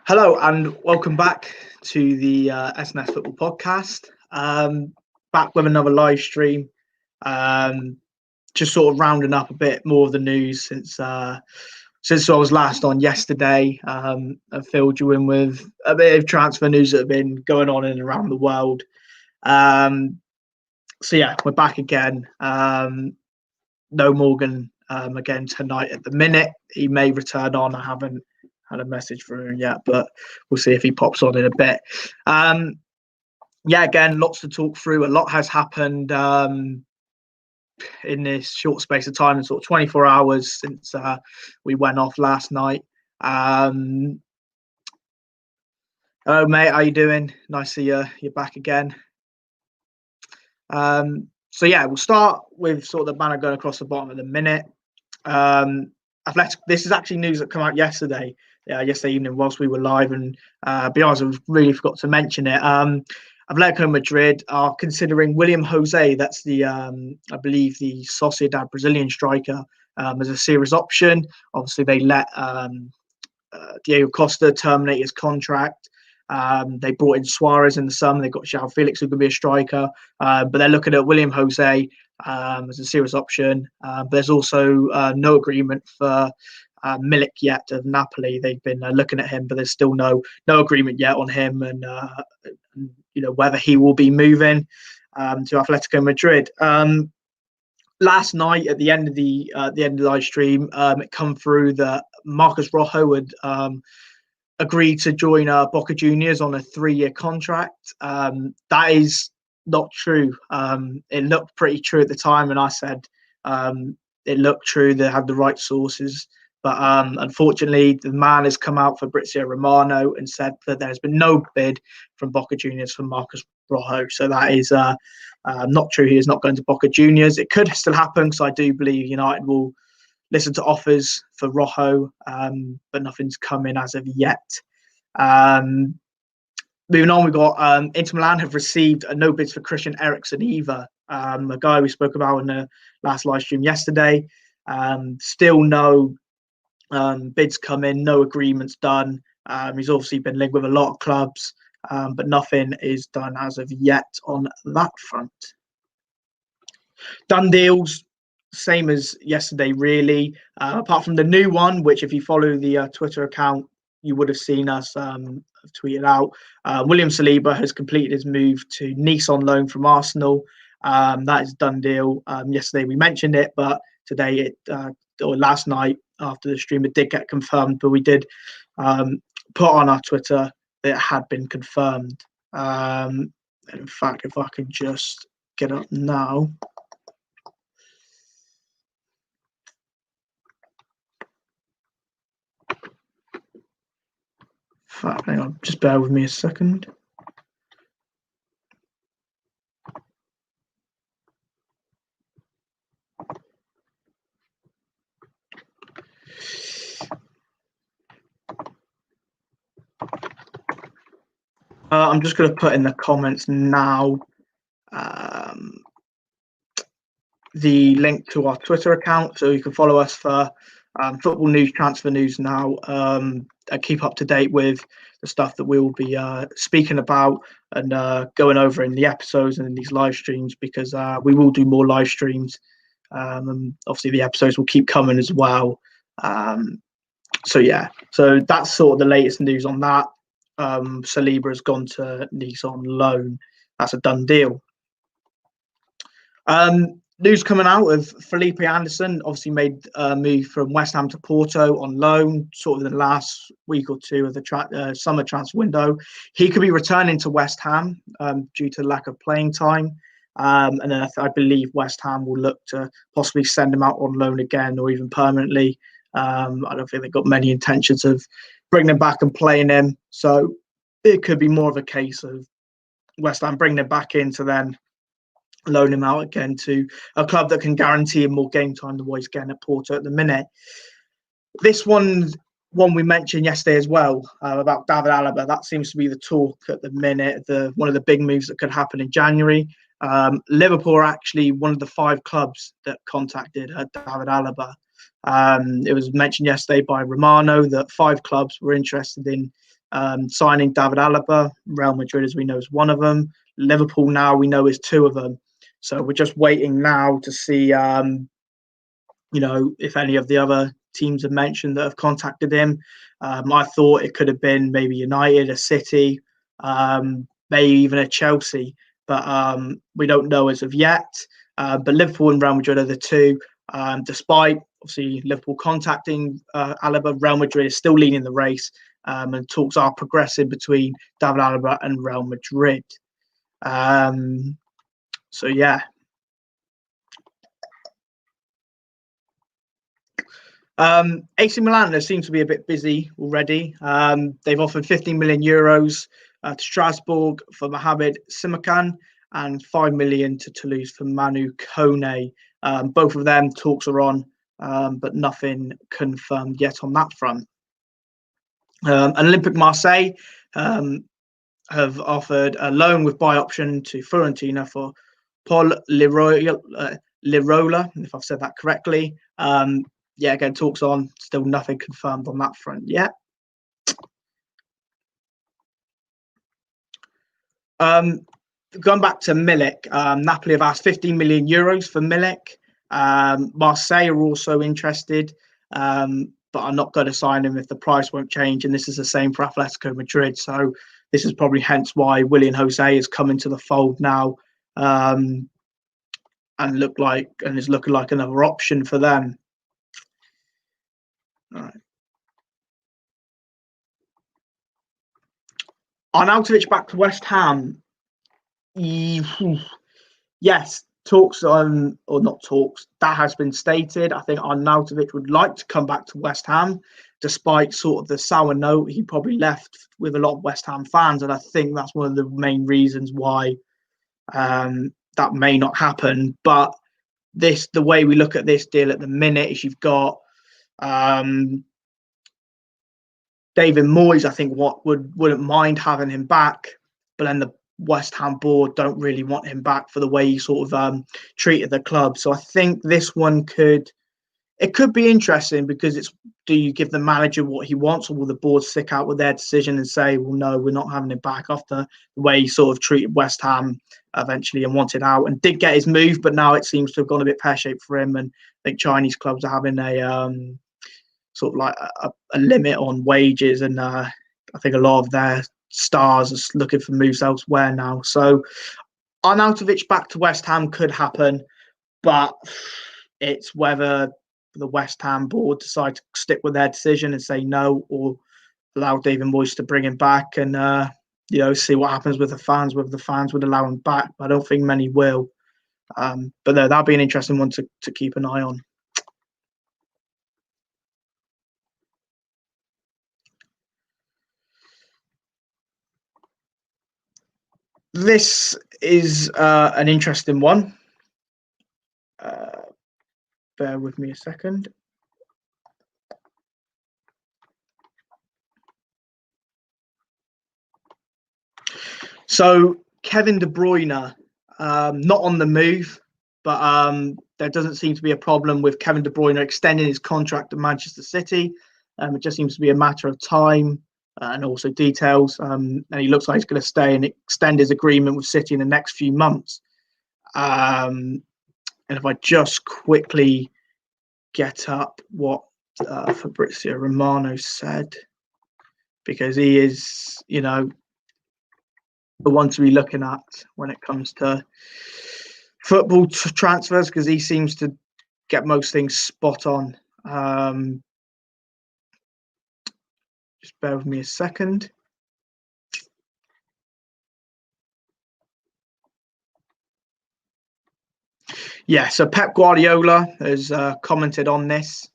Hello and welcome back to the SNS Football Podcast. Back with another live stream. Just sort of rounding up a bit more of the news since I was last on yesterday. I filled you in with a bit of transfer news that have been going on in and around the world. We're back again. No Morgan again tonight at the minute. He may return on. I haven't had a message from him yet, but we'll see if he pops on in a bit. Again, lots to talk through. A lot has happened in this short space of time, in sort of 24 hours since we went off last night. Hello, mate. How you doing? Nice to see you're back again. We'll start with sort of the banner going across the bottom of the minute. This is actually news that came out yesterday evening whilst we were live, and be honest, I really forgot to mention it. Atletico Madrid are considering William Jose, that's the I believe the Sociedad Brazilian striker, as a serious option. Obviously they let Diego Costa terminate his contract. They brought in Suarez in the summer. They got João Felix, who could be a striker, but they're looking at William Jose as a serious option. There's also no agreement for Milik yet of Napoli. They've been looking at him, but there's still no agreement yet on him, and whether he will be moving to Atletico Madrid. Last night at the end of the live stream, it come through that Marcus Rojo had agreed to join Boca Juniors on a 3-year contract. That is not true. It looked pretty true at the time, and I said it looked true. They had the right sources, but unfortunately, the man has come out for Fabrizio Romano and said that there's been no bid from Boca Juniors for Marcus Rojo. So that is not true. He is not going to Boca Juniors. It could still happen, because I do believe United will listen to offers for Rojo, but nothing's come in as of yet. Moving on, we've got Inter Milan have received no bids for Christian Eriksen either, a guy we spoke about in the last live stream yesterday. Still no bids come in, no agreements done. He's obviously been linked with a lot of clubs, but nothing is done as of yet on that front. Done deals, same as yesterday, really, apart from the new one, which if you follow the Twitter account, you would have seen us tweeted out. William Saliba has completed his move to Nice on loan from Arsenal. That is a done deal. Yesterday we mentioned it, but today or last night after the stream, it did get confirmed, but we did put on our Twitter that it had been confirmed. And in fact, if I could just get up now. Hang on, just bear with me a second. I'm just going to put in the comments now the link to our Twitter account, so you can follow us for football news, transfer news now. Keep up to date with the stuff that we will be speaking about and going over in the episodes and in these live streams, because we will do more live streams, and obviously the episodes will keep coming as well. So that's sort of the latest news on that. Saliba has gone to Nice on loan. That's a done deal. News coming out of Felipe Anderson, obviously made a move from West Ham to Porto on loan, sort of in the last week or two of the summer transfer window. He could be returning to West Ham due to lack of playing time. And then I believe West Ham will look to possibly send him out on loan again, or even permanently. I don't think they've got many intentions of bringing him back and playing him. So it could be more of a case of West Ham bringing him back in to then loan him out again to a club that can guarantee him more game time than what he's getting at Porto at the minute. This one we mentioned yesterday as well, about David Alaba. That seems to be the talk at the minute, one of the big moves that could happen in January. Liverpool are actually one of the 5 clubs that contacted David Alaba. It was mentioned yesterday by Romano that 5 clubs were interested in signing David Alaba. Real Madrid, as we know, is one of them. Liverpool now we know is two of them. So we're just waiting now to see, if any of the other teams have mentioned that have contacted him. I thought it could have been maybe United, a City, maybe even a Chelsea, but we don't know as of yet. But Liverpool and Real Madrid are the two. Despite obviously Liverpool contacting Alaba, Real Madrid is still leading the race, and talks are progressing between David Alaba and Real Madrid. So yeah. AC Milan, they seem to be a bit busy already. They've offered 15 million euros to Strasbourg for Mohamed Simakan and 5 million to Toulouse for Manu Kone. Both of them talks are on, but nothing confirmed yet on that front. Olympique Marseille have offered a loan with buy option to Fiorentina for Paul Lirola, if I've said that correctly. Again, talks on, still nothing confirmed on that front yet. Going back to Milik, Napoli have asked 15 million euros for Milik. Marseille are also interested, but are not going to sign him if the price won't change. And this is the same for Atletico Madrid. So this is probably hence why William Jose is coming to the fold now, and is looking like another option for them. All right. Arnautovic back to West Ham. Yes, talks on, or not talks, that has been stated. I think Arnautovic would like to come back to West Ham, despite sort of the sour note he probably left with a lot of West Ham fans. And I think that's one of the main reasons why that may not happen. But the way we look at this deal at the minute is you've got David Moyes, I think, wouldn't mind having him back, but then the West Ham board don't really want him back for the way he sort of treated the club. So I think this one could be interesting, because it's, do you give the manager what he wants, or will the board stick out with their decision and say, well, no, we're not having him back, after the way he sort of treated West Ham eventually and wanted out and did get his move, but now it seems to have gone a bit pear-shaped for him. And I think Chinese clubs are having a sort of like a limit on wages, and I think a lot of their stars are looking for moves elsewhere now. So Arnautovic back to West Ham could happen, but it's whether the West Ham board decide to stick with their decision and say no, or allow David Moyes to bring him back and see what happens with the fans, whether the fans would allow him back. I don't think many will. But no, that'd be an interesting one to keep an eye on. This is an interesting one. Bear with me a second. So Kevin De Bruyne, not on the move, but there doesn't seem to be a problem with Kevin De Bruyne extending his contract at Manchester City. It just seems to be a matter of time and also details. And he looks like he's going to stay and extend his agreement with City in the next few months. And if I just quickly get up what Fabrizio Romano said, because he is, the one to be looking at when it comes to football transfers, because he seems to get most things spot on. Just bear with me a second. Yeah, so Pep Guardiola has commented on this.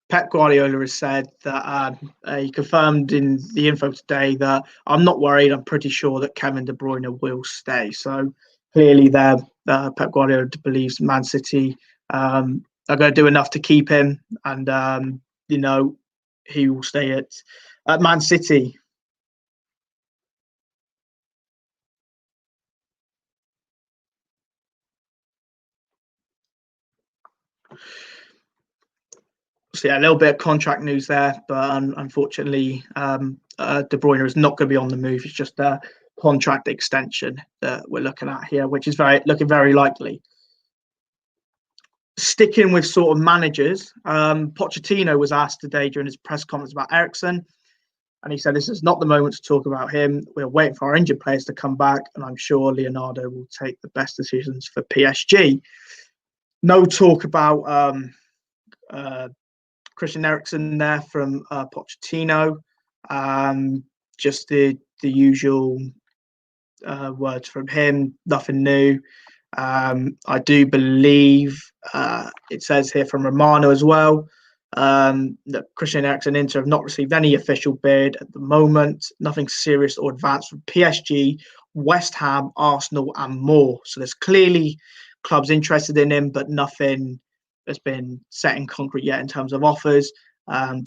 Pep Guardiola has said that he confirmed in the info today that I'm not worried. I'm pretty sure that Kevin De Bruyne will stay. So clearly, Pep Guardiola believes Man City are going to do enough to keep him, and he will stay at Man City. So yeah, a little bit of contract news there, but unfortunately, De Bruyne is not going to be on the move. It's just a contract extension that we're looking at here, which is looking very likely. Sticking with sort of managers, Pochettino was asked today during his press conference about Eriksen, and he said this is not the moment to talk about him. We're waiting for our injured players to come back, and I'm sure Leonardo will take the best decisions for PSG. No talk about Christian Eriksen there from Pochettino. Just the usual words from him, nothing new. I do believe it says here from Romano as well that Christian Eriksen and Inter have not received any official bid at the moment, nothing serious or advanced from PSG, West Ham, Arsenal, and more. So there's clearly clubs interested in him, but nothing has been set in concrete yet in terms of offers.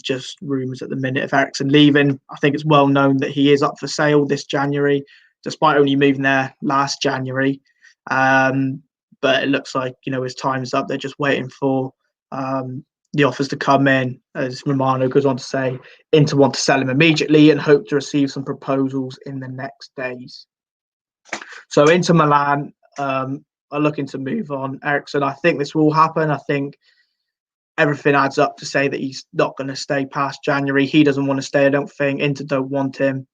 Just rumours at the minute of Eriksen leaving. I think it's well known that he is up for sale this January, despite only moving there last January. But it looks like, his time's up. They're just waiting for the offers to come in. As Romano goes on to say, Inter want to sell him immediately and hope to receive some proposals in the next days. So Inter Milan are looking to move on Eriksen. I think this will happen. I think everything adds up to say that he's not going to stay past January. He doesn't want to stay, I don't think. Inter don't want him.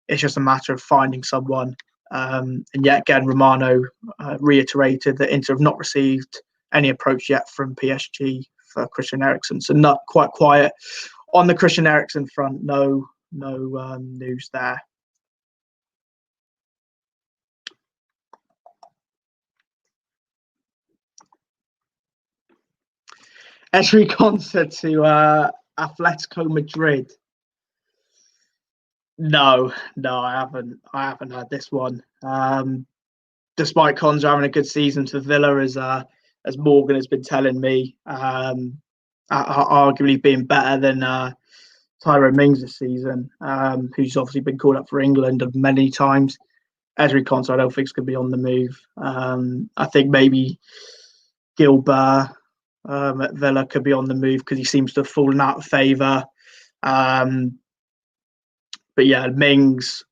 It's just a matter of finding someone. And yet again, Romano reiterated that Inter have not received any approach yet from PSG for Christian Eriksen. So not quite quiet on the Christian Eriksen front. No news there. Ezri Konsa to Atletico Madrid. No, I haven't had this one. Despite Konsa having a good season for Villa, as Morgan has been telling me, arguably being better than Tyrone Mings this season, who's obviously been called up for England many times. Ezri Konsa, I don't think is going to be on the move. I think maybe Gilbert at Villa could be on the move because he seems to have fallen out of favour. But yeah, Mings,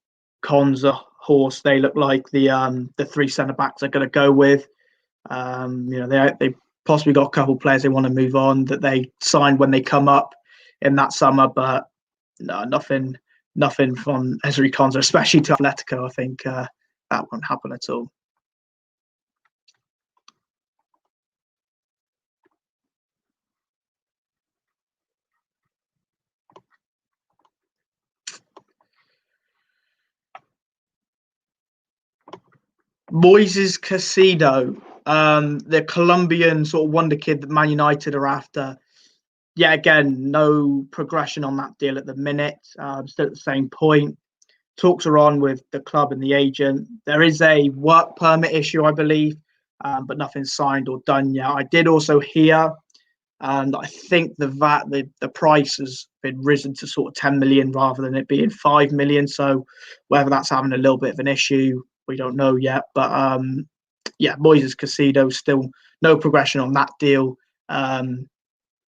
Konsa, Horse, they look like the three centre backs are going to go with. They possibly got a couple of players they want to move on that they signed when they come up in that summer, but no, nothing from Ezri Konsa, especially to Atletico. I think that won't happen at all. Moises Caicedo, the Colombian sort of wonder kid that Man United are after. Yeah, again, no progression on that deal at the minute. Still at the same point. Talks are on with the club and the agent. There is a work permit issue, I believe, but nothing's signed or done yet. I did also hear that I think the price has been risen to sort of 10 million rather than it being 5 million. So whether that's having a little bit of an issue, we don't know yet. But Moises Caicedo, still no progression on that deal.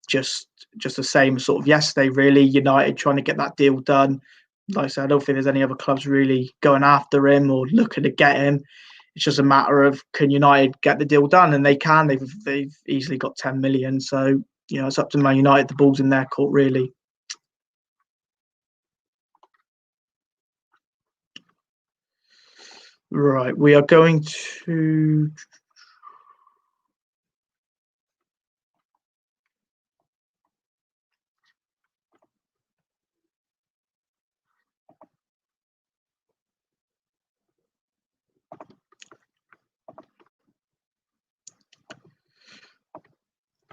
Just the same sort of yesterday, really. United trying to get that deal done. Like I said, I don't think there's any other clubs really going after him or looking to get him. It's just a matter of, can United get the deal done? And they can. They've easily got 10 million. So, it's up to Man United. The ball's in their court, really. Right. We are going to...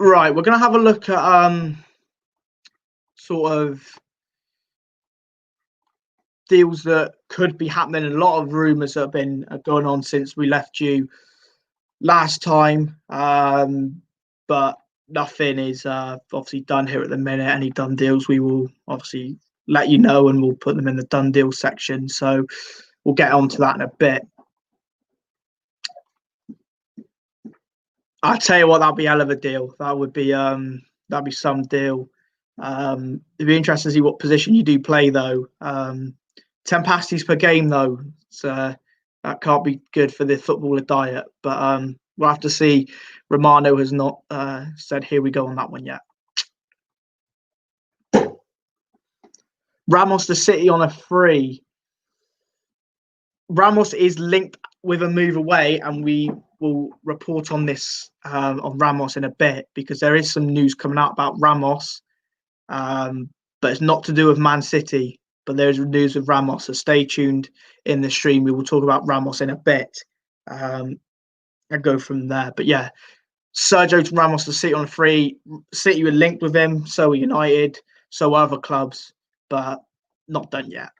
Right, we're going to have a look at sort of deals that could be happening. A lot of rumours that have been going on since we left you last time, but nothing is obviously done here at the minute. Any done deals, we will obviously let you know, and we'll put them in the done deal section. So we'll get onto that in a bit. I'll tell you what, that'd be a hell of a deal. That'd be some deal. It'd be interesting to see what position you do play, though. 10 passes per game, though. So that can't be good for the footballer diet. But we'll have to see. Romano has not said, here we go on that one yet. Ramos to City on a free. Ramos is linked with a move away, and we will report on this on Ramos in a bit, because there is some news coming out about Ramos, but it's not to do with Man City. But there's news with Ramos, so stay tuned in the stream. We will talk about Ramos in a bit and go from there. But yeah, Sergio Ramos to City on a free. City were linked with him, so were United, so were other clubs, but not done yet.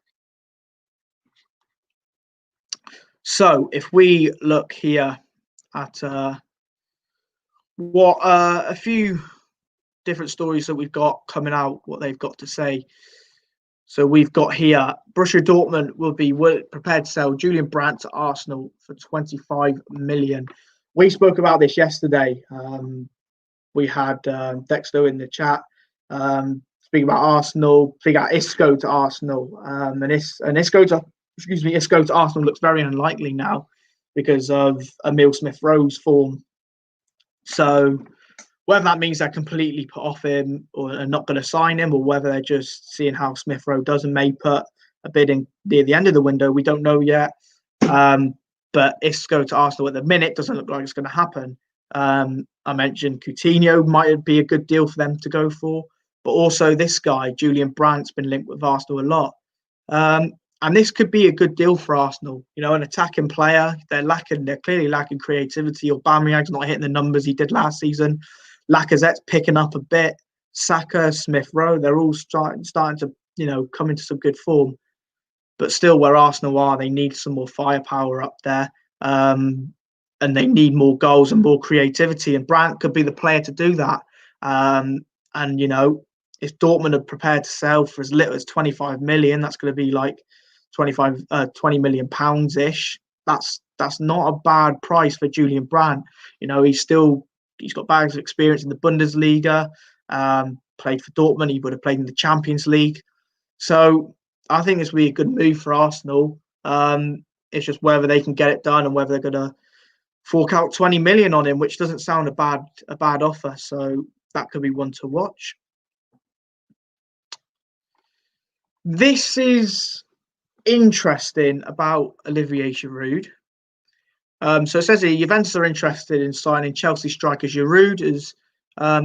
So if we look here at what a few different stories that we've got coming out, what they've got to say. So we've got here, Borussia Dortmund will be prepared to sell Julian Brandt to Arsenal for 25 million. We spoke about this yesterday. We had Dexter in the chat speaking about Arsenal, speaking about Isco to Arsenal, and Isco to Arsenal looks very unlikely now because of Emile Smith-Rowe's form. So whether that means they're completely put off him or are not going to sign him, or whether they're just seeing how Smith-Rowe does and may put a bid in near the end of the window, we don't know yet. But Isco to Arsenal at the minute doesn't look like it's going to happen. I mentioned Coutinho might be a good deal for them to go for, but also this guy, Julian Brandt's been linked with Arsenal a lot. And this could be a good deal for Arsenal. You know, an attacking player. They're clearly lacking creativity. Aubameyang's not hitting the numbers he did last season. Lacazette's picking up a bit. Saka, Smith-Rowe, they're all starting to, come into some good form. But still, where Arsenal are, they need some more firepower up there. And they need more goals and more creativity. And Brandt could be the player to do that. If Dortmund are prepared to sell for as little as 25 million, that's going to be like 20 million pounds ish. That's not a bad price for Julian Brandt. He's got bags of experience in the Bundesliga, played for Dortmund. He would have played in the Champions League. So I think this would be a good move for Arsenal. It's just whether they can get it done and whether they're going to fork out 20 million on him, which doesn't sound a bad offer. So that could be one to watch. This is interesting about Olivier Giroud. So it says here, Juventus are interested in signing Chelsea striker Giroud as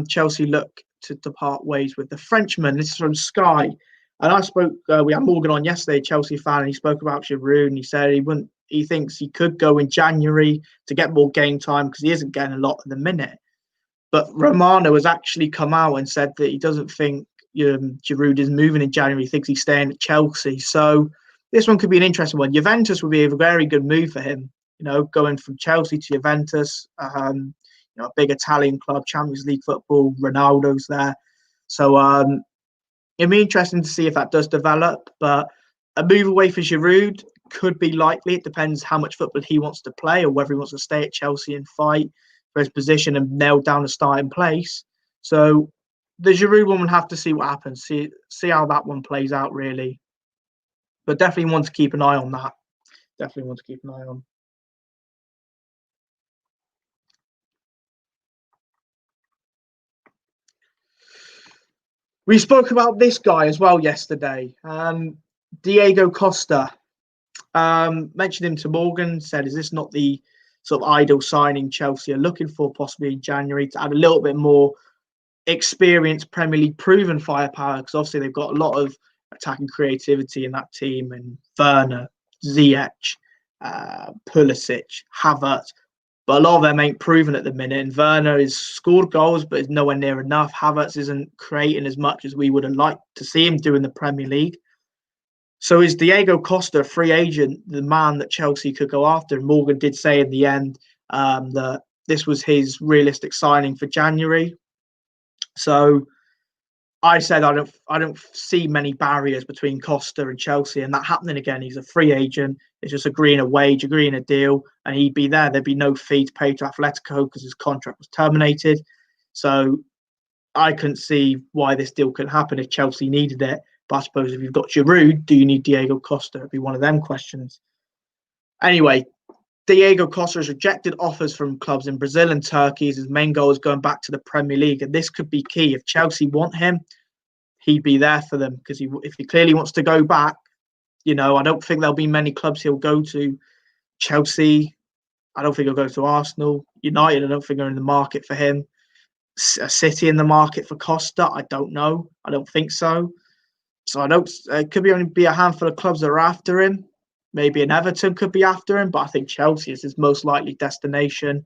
Chelsea look to depart ways with the Frenchman. This is from Sky. And I spoke, we had Morgan on yesterday, Chelsea fan, and he spoke about Giroud, and he said he thinks he could go in January to get more game time because he isn't getting a lot at the minute. But Romano has actually come out and said that he doesn't think Giroud is moving in January. He thinks he's staying at Chelsea. So this one could be an interesting one. Juventus would be a very good move for him. Going from Chelsea to Juventus, a big Italian club, Champions League football. Ronaldo's there, so it'd be interesting to see if that does develop. But a move away for Giroud could be likely. It depends how much football he wants to play, or whether he wants to stay at Chelsea and fight for his position and nail down a starting place. So the Giroud one will have to see what happens. See how that one plays out, really. But definitely want to keep an eye on that. Definitely want to keep an eye on. We spoke about this guy as well yesterday, Diego Costa. Mentioned him to Morgan, said, is this not the sort of ideal signing Chelsea are looking for possibly in January to add a little bit more experienced Premier League proven firepower? Because obviously they've got a lot of attacking creativity in that team, and Werner, Ziyech, Pulisic, Havertz. But a lot of them ain't proven at the minute. And Werner has scored goals, but is nowhere near enough. Havertz isn't creating as much as we would have liked to see him do in the Premier League. So is Diego Costa, a free agent, the man that Chelsea could go after? And Morgan did say in the end that this was his realistic signing for January. So I said I don't see many barriers between Costa and Chelsea, and that happening again. He's a free agent. It's just agreeing a wage, agreeing a deal, and he'd be there. There'd be no fee to pay to Atletico because his contract was terminated. So I couldn't see why this deal could happen if Chelsea needed it. But I suppose if you've got Giroud, do you need Diego Costa? It'd be one of them questions. Anyway, Diego Costa has rejected offers from clubs in Brazil and Turkey. His main goal is going back to the Premier League, and this could be key. If Chelsea want him, he'd be there for them, because if he clearly wants to go back, I don't think there'll be many clubs he'll go to. Chelsea, I don't think he'll go to Arsenal. United, I don't think are in the market for him. A City in the market for Costa, I don't know. I don't think so. So I don't. It could only be a handful of clubs that are after him. Maybe an Everton could be after him, but I think Chelsea is his most likely destination.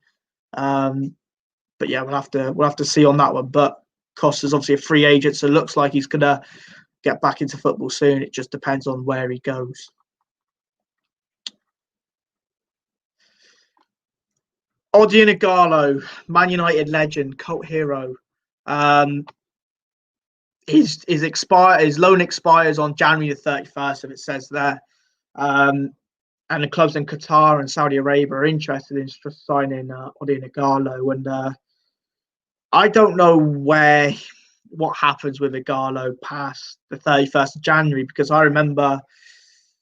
But yeah, we'll have to see on that one. But Costa's obviously a free agent, so it looks like he's gonna get back into football soon. It just depends on where he goes. Odion Ighalo, Man United legend, cult hero. His loan expires on January the 31st, if it says there. And the clubs in Qatar and Saudi Arabia are interested in signing Odion Ighalo. And I don't know what happens with Ighalo past the 31st of January, because I remember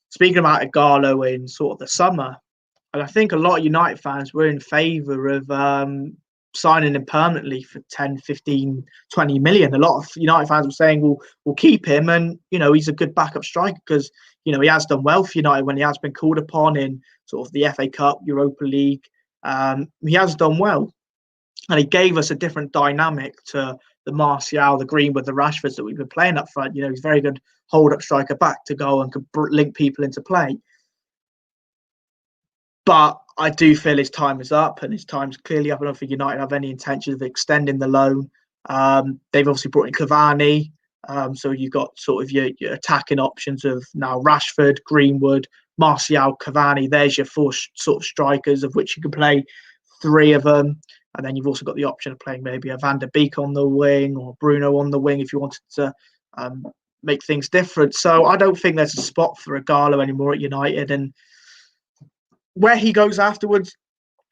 speaking about Ighalo in sort of the summer. And I think a lot of United fans were in favour of signing him permanently for 10, 15, 20 million. A lot of United fans were saying, we'll keep him, and he's a good backup striker, because he has done well for United when he has been called upon in sort of the FA Cup, Europa League. He has done well, and he gave us a different dynamic to the Martial, the Greenwood, the Rashfords that we've been playing up front. He's a very good hold-up striker back to goal and could link people into play. But I do feel his time is up, and his time's clearly up. I don't think United have any intention of extending the loan. They've obviously brought in Cavani, so you've got sort of your attacking options of now Rashford, Greenwood, Martial, Cavani. There's your four sort of strikers, of which you can play three of them. And then you've also got the option of playing maybe a Van der Beek on the wing or Bruno on the wing if you wanted to make things different. So I don't think there's a spot for Ighalo anymore at United. And where he goes afterwards,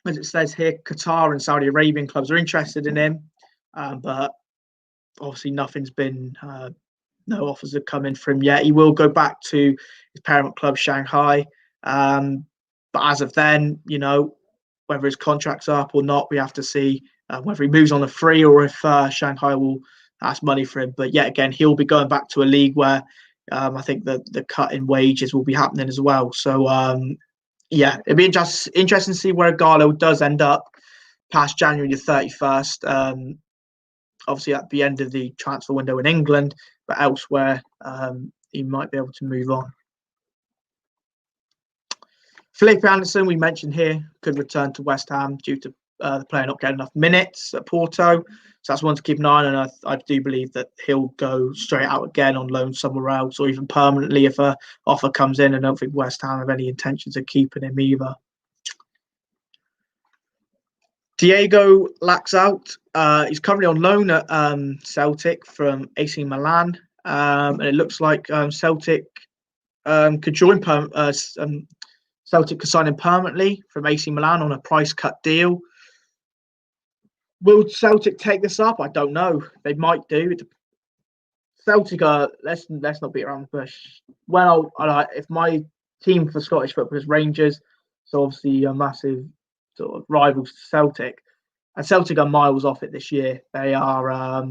as it says here, Qatar and Saudi Arabian clubs are interested in him, but obviously nothing's been, no offers have come in for him yet. He will go back to his parent club, Shanghai, but as of then, whether his contract's up or not, we have to see whether he moves on a free or if Shanghai will ask money for him. But yet again, he'll be going back to a league where I think the cut in wages will be happening as well. So yeah, it'd be interesting to see where Ighalo does end up past January the 31st. Obviously, at the end of the transfer window in England, but elsewhere, he might be able to move on. Felipe Anderson, we mentioned here, could return to West Ham due to the player not getting enough minutes at Porto. So that's one to keep an eye on. And I do believe that he'll go straight out again on loan somewhere else, or even permanently if an offer comes in. I don't think West Ham have any intentions of keeping him either. Diego Laxalt, he's currently on loan at Celtic from AC Milan. And it looks like Celtic could join Celtic could sign him permanently from AC Milan on a price cut deal. Will Celtic take this up? I don't know. They might do. Celtic are, let's not beat around the bush. Well, if my team for Scottish football is Rangers, so obviously a massive sort of rivals to Celtic, and Celtic are miles off it this year. They are, I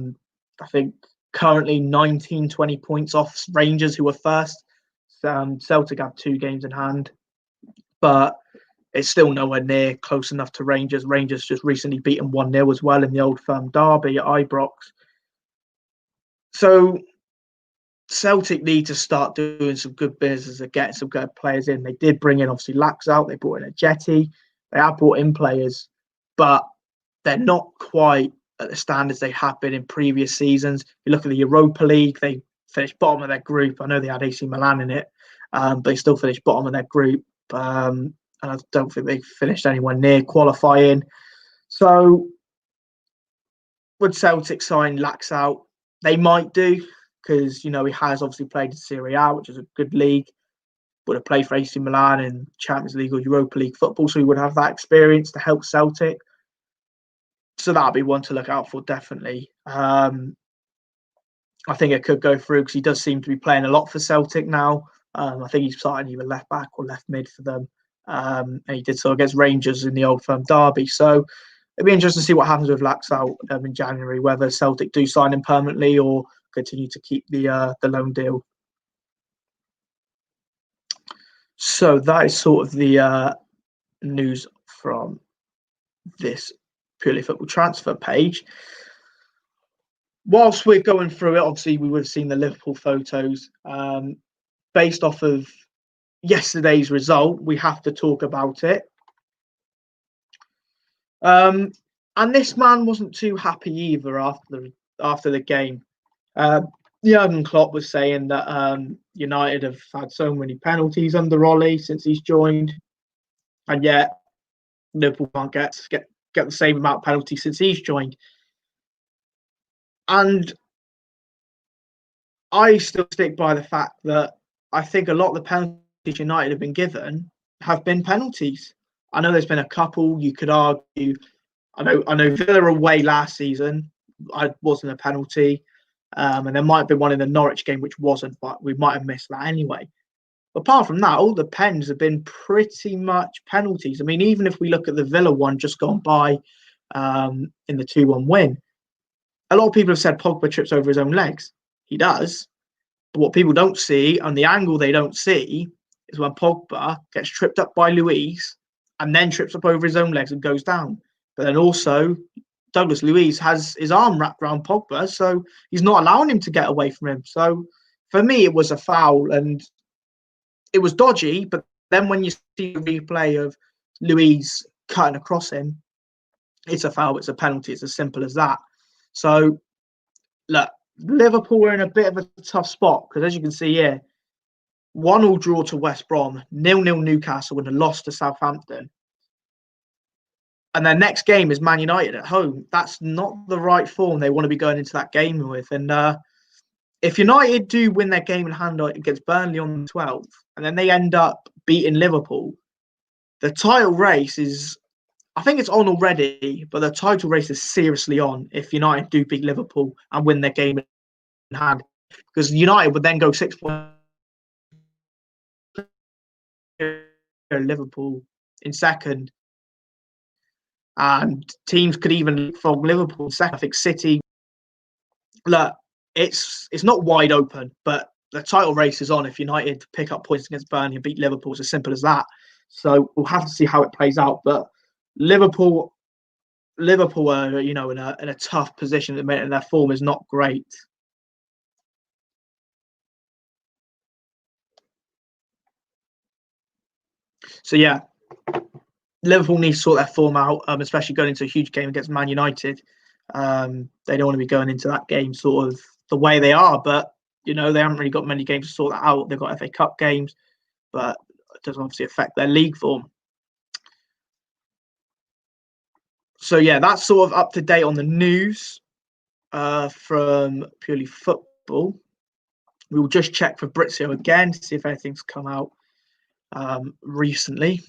think, currently 19, 20 points off Rangers, who were first. Celtic have 2 games in hand, but it's still nowhere near close enough to Rangers. Rangers just recently beaten 1-0 as well in the Old Firm derby at Ibrox. So Celtic need to start doing some good business and getting some good players in. They did bring in, obviously, Laxalt. They brought in a Jetty. They have brought in players, but they're not quite at the standards they have been in previous seasons. You look at the Europa League, they finished bottom of their group. I know they had AC Milan in it, but they still finished bottom of their group. And I don't think they finished anywhere near qualifying. So would Celtic sign Laxalt? They might do, because, he has obviously played in Serie A, which is a good league. Would have played for AC Milan in Champions League or Europa League football, so he would have that experience to help Celtic. So that'll be one to look out for, definitely. I think it could go through because he does seem to be playing a lot for Celtic now. I think he's starting either left back or left mid for them. And he did so against Rangers in the Old Firm derby. So it'd be interesting to see what happens with Laxalt in January, whether Celtic do sign him permanently or continue to keep the loan deal. So that is sort of the news from this Purely Football transfer page. Whilst we're going through it, obviously we would have seen the Liverpool photos. Based off of yesterday's result, we have to talk about it. And this man wasn't too happy either after the game. Jurgen Klopp was saying that United have had so many penalties under Ollie since he's joined, and yet Liverpool can't get the same amount of penalties since he's joined. And I still stick by the fact that I think a lot of the penalties United have been given have been penalties. I know there's been a couple you could argue. I know Villa away last season, I wasn't a penalty. And there might have been one in the Norwich game which wasn't, but we might have missed that anyway. But apart from that, all the pens have been pretty much penalties. I mean, even if we look at the Villa one just gone by in the 2-1 win, a lot of people have said Pogba trips over his own legs. He does. But what people don't see, and the angle they don't see, is when Pogba gets tripped up by Luiz and then trips up over his own legs and goes down. But then also, Douglas Luiz has his arm wrapped around Pogba, so he's not allowing him to get away from him. So for me, it was a foul, and it was dodgy. But then when you see the replay of Luiz cutting across him, it's a foul, it's a penalty. It's as simple as that. So, look, Liverpool were in a bit of a tough spot because, as you can see here, 1-1 draw to West Brom, 0-0 Newcastle, and a loss to Southampton. And their next game is Man United at home. That's not the right form they want to be going into that game with. And if United do win their game in hand against Burnley on the 12th, and then they end up beating Liverpool, the title race is, I think it's on already, but the title race is seriously on if United do beat Liverpool and win their game in hand. Because United would then go 6 points Liverpool in second. And teams could even from Liverpool in second. I think City, look, it's not wide open, but the title race is on if United pick up points against Burnley and beat Liverpool. It's as simple as that. So we'll have to see how it plays out. But Liverpool are, in a tough position at the minute, and their form is not great. So yeah, Liverpool need to sort their form out, especially going into a huge game against Man United. They don't want to be going into that game sort of the way they are, but they haven't really got many games to sort that out. They've got FA Cup games, but it does obviously affect their league form. So yeah, that's sort of up to date on the news from Purely Football. We will just check for Fabrizio again to see if anything's come out recently.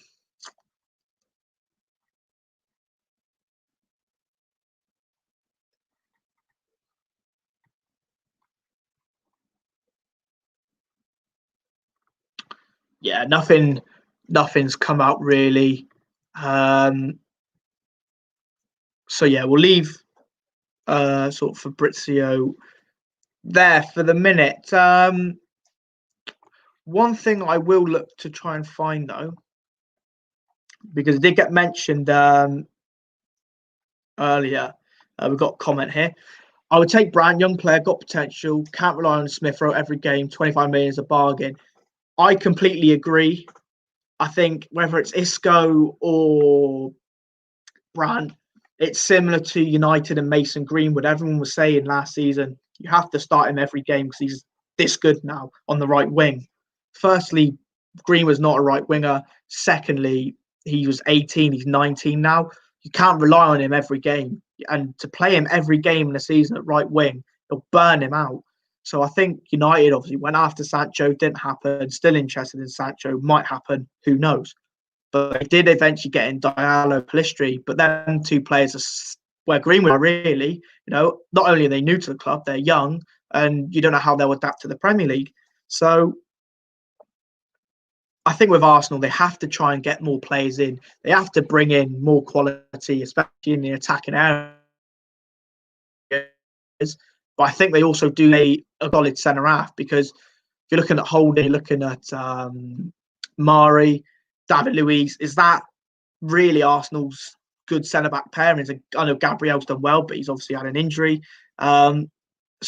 Yeah, nothing's come out really. So yeah, we'll leave sort of Fabrizio there for the minute. One thing I will look to try and find though, because it did get mentioned earlier, we've got a comment here. I would take Brand, young player, got potential, can't rely on Smith Rowe every game, 25 million is a bargain. I completely agree. I think whether it's Isco or Brand, it's similar to United and Mason Greenwood. Everyone was saying last season, you have to start him every game because he's this good now on the right wing. Firstly, Greenwood's not a right winger. Secondly, he was 18, he's 19 now. You can't rely on him every game. And to play him every game in the season at right wing, it'll burn him out. So I think United obviously went after Sancho, didn't happen, still interested in Sancho, might happen, who knows. But they did eventually get in Diallo, Pellistri, but then two players are where Greenwood are really. Not only are they new to the club, they're young, and you don't know how they'll adapt to the Premier League. So I think with Arsenal, they have to try and get more players in. They have to bring in more quality, especially in the attacking areas. But I think they also do need a solid centre half, because if you're looking at Holding, you're looking at Mari, David Luiz, is that really Arsenal's good centre back pairings? And I know Gabriel's done well, but he's obviously had an injury. So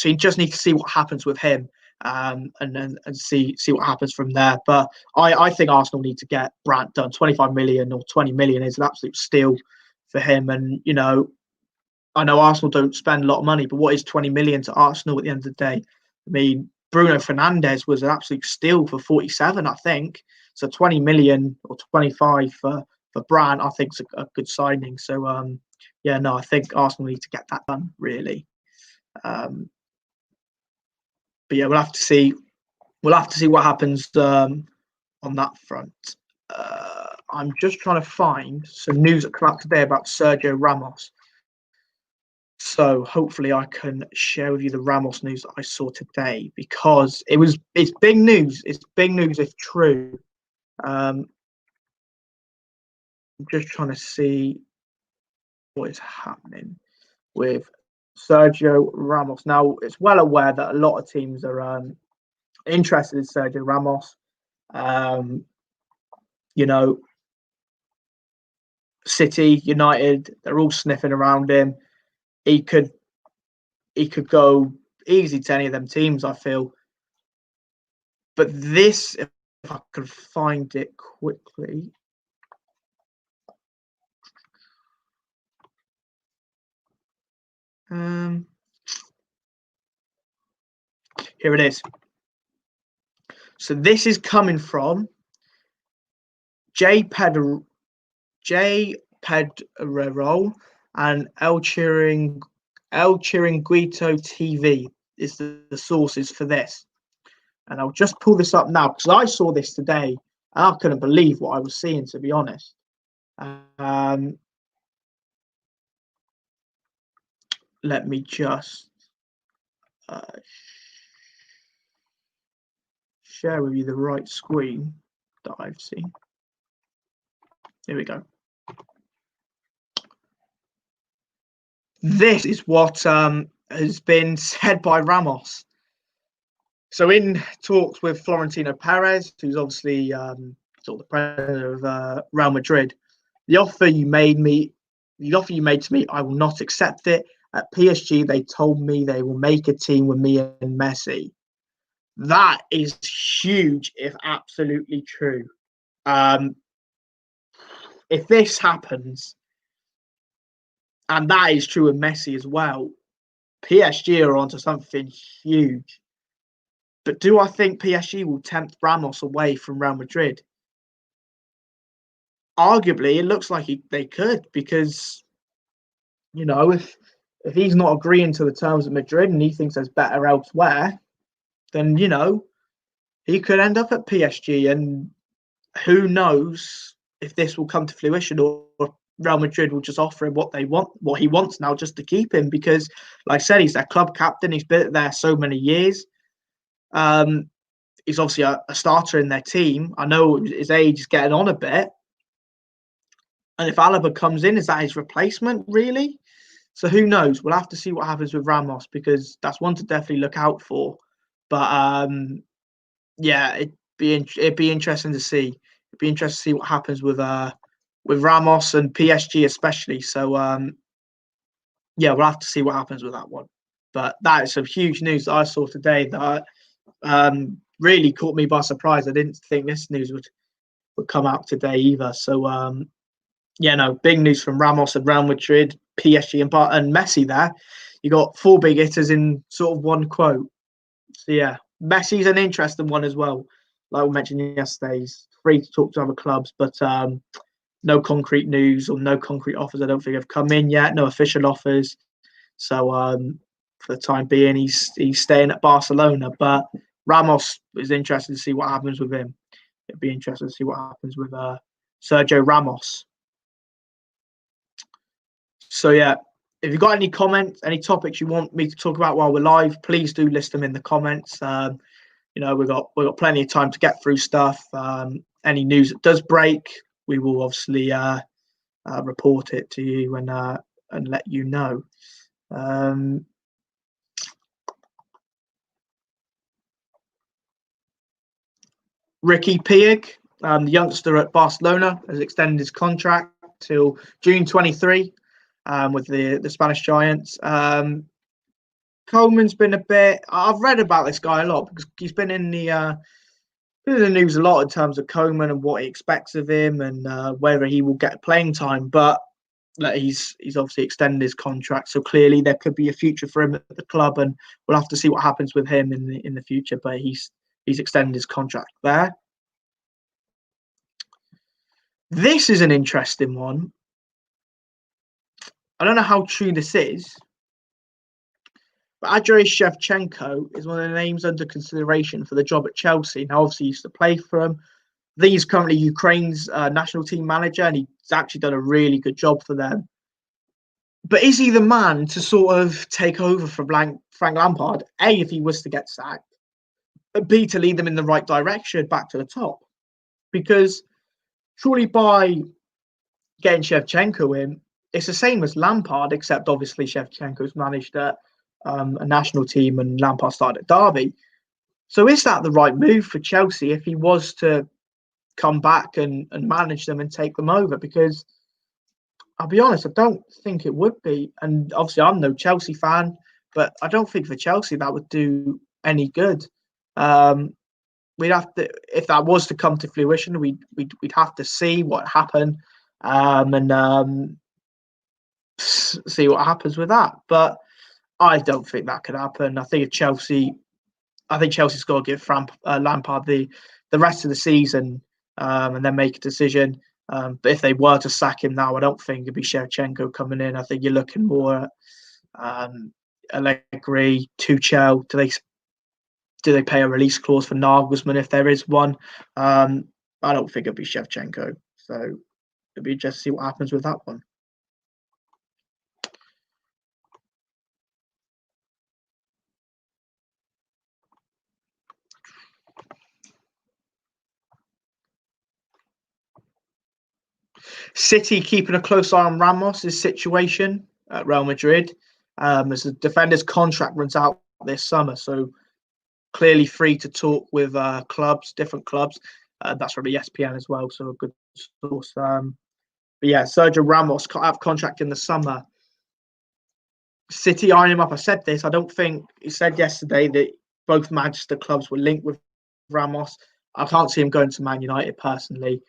you just need to see what happens with him, and see what happens from there. But I think Arsenal need to get Brandt done. 25 million or 20 million is an absolute steal for him. And I know Arsenal don't spend a lot of money, but what is 20 million to Arsenal at the end of the day? I mean, Bruno Fernandes was an absolute steal for 47, I think. So 20 million or 25 for Brandt, I think is a good signing. So I think Arsenal need to get that done, really. But yeah, we'll have to see. We'll have to see what happens on that front. I'm just trying to find some news that came out today about Sergio Ramos. So hopefully I can share with you the Ramos news that I saw today, because it's big news. It's big news if true. I'm just trying to see what is happening with Sergio Ramos. Now, it's well aware that a lot of teams are interested in Sergio Ramos. City, United, they're all sniffing around him. He could go easy to any of them teams, I feel. But this, if I can find it quickly. Here it is. So this is coming from J. Pedro and El Chiringuito TV is the sources for this. And I'll just pull this up now, because I saw this today and I couldn't believe what I was seeing, to be honest. Let me just share with you the right screen that I've seen. Here we go. This is what has been said by Ramos. So in talks with Florentino Perez, who's obviously sort of the president of Real Madrid, the offer you made to me, I will not accept it. At PSG, they told me they will make a team with me and Messi. That is huge, if absolutely true. If this happens, and that is true of Messi as well, PSG are onto something huge. But do I think PSG will tempt Ramos away from Real Madrid? Arguably, it looks like they could, because, if he's not agreeing to the terms of Madrid and he thinks there's better elsewhere, then, he could end up at PSG. And who knows if this will come to fruition, or Real Madrid will just offer him what he wants now, just to keep him, because, like I said, he's their club captain. He's been there so many years. He's obviously a starter in their team. I know his age is getting on a bit. And if Alaba comes in, is that his replacement, really? So who knows? We'll have to see what happens with Ramos, because that's one to definitely look out for. But it'd be interesting to see. It'd be interesting to see what happens with Ramos and PSG especially. So we'll have to see what happens with that one. But that is some huge news that I saw today that really caught me by surprise. I didn't think this news would come out today either. So big news from Ramos and Real Madrid, PSG and Messi there. You got 4 big hitters in sort of one quote. So yeah, Messi's an interesting one as well. Like we mentioned yesterday, he's free to talk to other clubs, but no concrete news or no concrete offers, I don't think, have come in yet. No official offers. So for the time being, he's staying at Barcelona. But Ramos is interested to see what happens with him. It'd be interesting to see what happens with Sergio Ramos. So yeah, if you've got any comments, any topics you want me to talk about while we're live, please do list them in the comments. We've got plenty of time to get through stuff. Any news that does break, we will obviously report it to you and let you know. Ricky Puig, the youngster at Barcelona, has extended his contract till June 23 with the Spanish Giants. Coleman's been a bit. I've read about this guy a lot because he's been in the news a lot in terms of Coleman and what he expects of him and whether he will get playing time. But he's obviously extended his contract, so clearly there could be a future for him at the club, and we'll have to see what happens with him in the future. But he's extended his contract there. This is an interesting one. I don't know how true this is, but Andrei Shevchenko is one of the names under consideration for the job at Chelsea. Now, obviously, he used to play for him. He's currently Ukraine's national team manager, and he's actually done a really good job for them. But is he the man to sort of take over from Frank Lampard? A, if he was to get sacked, and B, to lead them in the right direction back to the top? Because surely by getting Shevchenko in, it's the same as Lampard, except obviously Shevchenko's managed a national team and Lampard started at Derby. So is that the right move for Chelsea if he was to come back and manage them and take them over? Because I'll be honest, I don't think it would be. And obviously I'm no Chelsea fan, but I don't think for Chelsea that would do any good. We'd have to, if that was to come to fruition, we'd have to see what happened and see what happens with that. But I don't think that could happen. I think Chelsea's got to give Lampard the rest of the season and then make a decision. But if they were to sack him now, I don't think it'd be Shevchenko coming in. I think you're looking more at Allegri, Tuchel. Do they pay a release clause for Nagelsmann if there is one? I don't think it'll be Shevchenko. So it'll be just see what happens with that one. City keeping a close eye on Ramos' situation at Real Madrid as the defender's contract runs out this summer. So clearly free to talk with different clubs. That's from ESPN as well, so a good source. But yeah, Sergio Ramos out of contract in the summer. City eyeing him up. I said this. I don't think he said yesterday that both Manchester clubs were linked with Ramos. I can't see him going to Man United personally.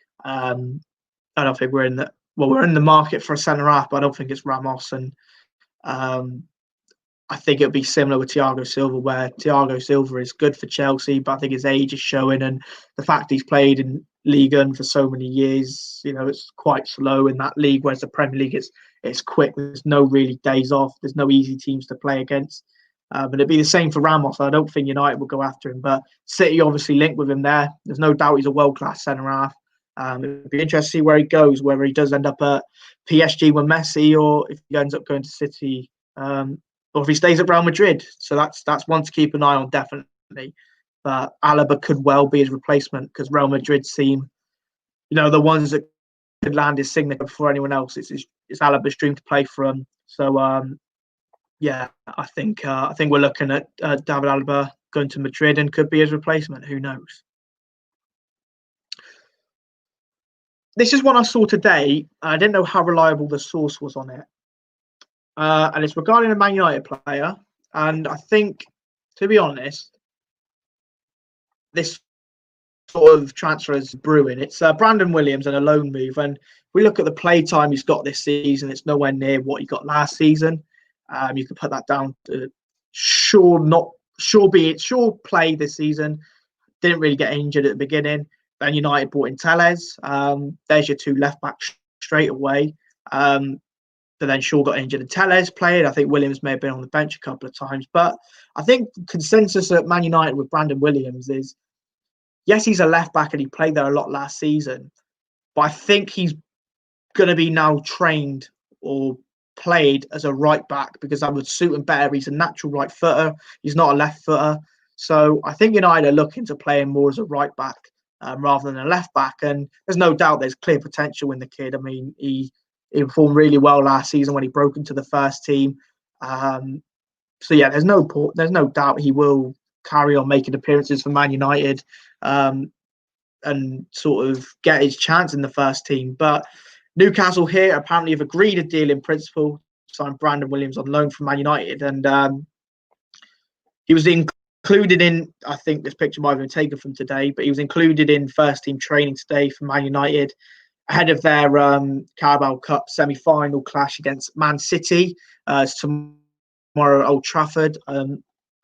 I don't think we're in the market for a centre half, but I don't think it's Ramos. And I think it'll be similar with Thiago Silva, where Thiago Silva is good for Chelsea, but I think his age is showing, and the fact he's played in Ligue 1 for so many years, it's quite slow in that league. Whereas the Premier League, it's quick. There's no really days off. There's no easy teams to play against. But it'd be the same for Ramos. I don't think United will go after him, but City obviously linked with him there. There's no doubt he's a world-class centre half. It'd be interesting to see where he goes, whether he does end up at PSG with Messi, or if he ends up going to City. Or if he stays at Real Madrid. So that's one to keep an eye on, definitely. But Alaba could well be his replacement because Real Madrid seem, the ones that could land his signature before anyone else. It's Alaba's dream to play for him. So yeah, I think we're looking at David Alaba going to Madrid and could be his replacement. Who knows? This is one I saw today. I didn't know how reliable the source was on it. And it's regarding a Man United player. And I think, to be honest, this sort of transfer is brewing. It's Brandon Williams and a loan move. And if we look at the play time he's got this season, it's nowhere near what he got last season. You could put that down to sure play this season. Didn't really get injured at the beginning. Then United brought in Telles. There's your two left backs straight away. But then Shaw got injured and Telles played. I think Williams may have been on the bench a couple of times. But I think consensus at Man United with Brandon Williams is, yes, he's a left back and he played there a lot last season. But I think he's going to be now trained or played as a right back because that would suit him better. He's a natural right footer. He's not a left footer. So I think United are looking to play him more as a right back rather than a left back. And there's no doubt there's clear potential in the kid. I mean, he performed really well last season when he broke into the first team. So yeah, there's no doubt he will carry on making appearances for Man United and sort of get his chance in the first team. But Newcastle here apparently have agreed a deal in principle, signed Brandon Williams on loan from Man United, and he was included in, I think this picture might have been taken from today, but he was included in first team training today for Man United ahead of their Carabao Cup semi-final clash against Man City. It's tomorrow at Old Trafford. I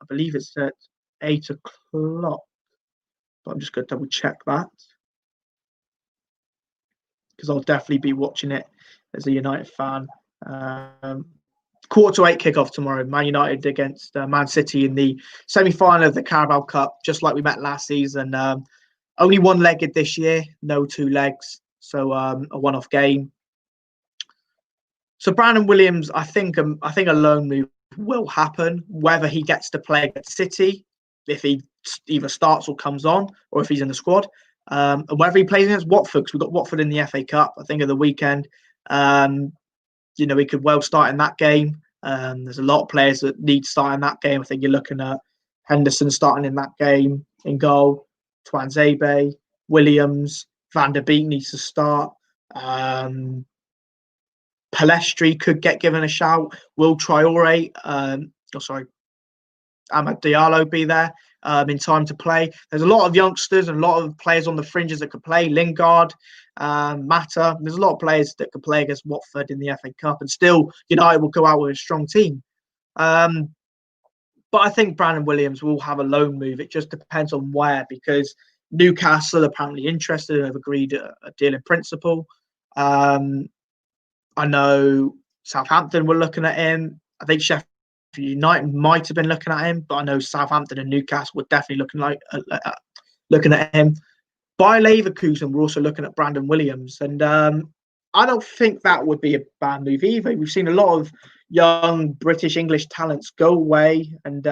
believe it's at 8 o'clock. But I'm just going to double check that because I'll definitely be watching it as a United fan. 8:15 kickoff tomorrow. Man United against Man City in the semi-final of the Carabao Cup, just like we met last season. Only one-legged this year, no two legs, so a one-off game. So Brandon Williams, I think a loan move will happen, whether he gets to play at City, if he either starts or comes on, or if he's in the squad, and whether he plays against Watford, because we've got Watford in the FA Cup, I think, of the weekend. He could well start in that game. There's a lot of players that need to start in that game. I think you're looking at Henderson starting in that game in goal, Tuanzebe, Williams, Van der Beek needs to start. Palestri could get given a shout. Will Traore, Amad Diallo be there in time to play? There's a lot of youngsters and a lot of players on the fringes that could play. Lingard, Mata. There's a lot of players that could play against Watford in the FA Cup, and still United will go out with a strong team. But I think Brandon Williams will have a loan move. It just depends on where, because Newcastle are apparently interested and have agreed a deal in principle. I know Southampton were looking at him. I think Sheffield United might have been looking at him, but I know Southampton and Newcastle were definitely looking at him. Bayer Leverkusen were also looking at Brandon Williams, and I don't think that would be a bad move either. We've seen a lot of young British English talents go away and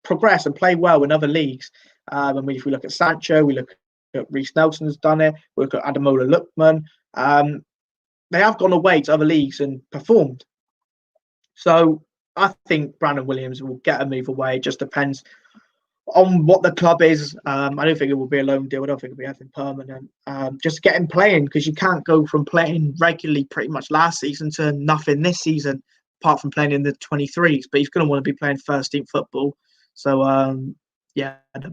progress and play well in other leagues. If we look at Sancho, we look at Reece Nelson's done it. We look at Ademola Lookman. They have gone away to other leagues and performed. So I think Brandon Williams will get a move away. It just depends on what the club is. I don't think it will be a loan deal. I don't think it'll be anything permanent. Just get him playing, because you can't go from playing regularly pretty much last season to nothing this season, apart from playing in the 23s. But he's going to want to be playing first team football. So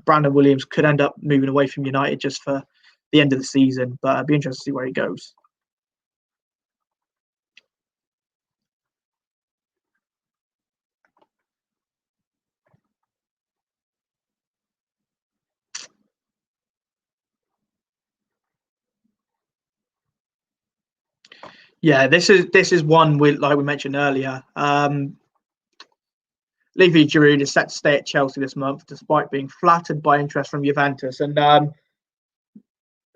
Brandon Williams could end up moving away from United just for the end of the season. But I'd be interested to see where he goes. Yeah, this is one like we mentioned earlier. Olivier Giroud is set to stay at Chelsea this month, despite being flattered by interest from Juventus. And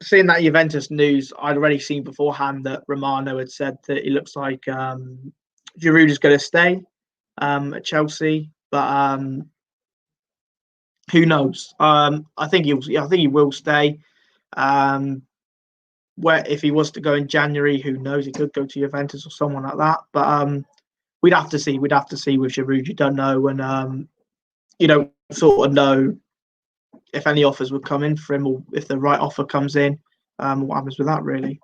seeing that Juventus news, I'd already seen beforehand that Romano had said that it looks like Giroud is going to stay at Chelsea, but who knows? I think he will stay. Where if he was to go in January, who knows? He could go to Juventus or someone like that. But we'd have to see. We'd have to see with Giroud. You don't know, and you don't sort of know if any offers would come in for him, or if the right offer comes in. What happens with that, really?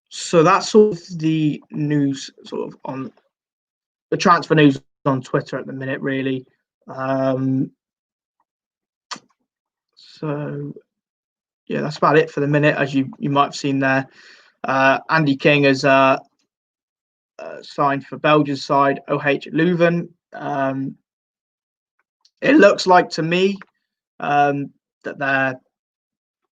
So that's sort of the news, sort of on the transfer news on Twitter at the minute, really. So yeah, that's about it for the minute. As you might have seen there, Andy King has signed for Belgia's side, OH Leuven. It looks like to me that they're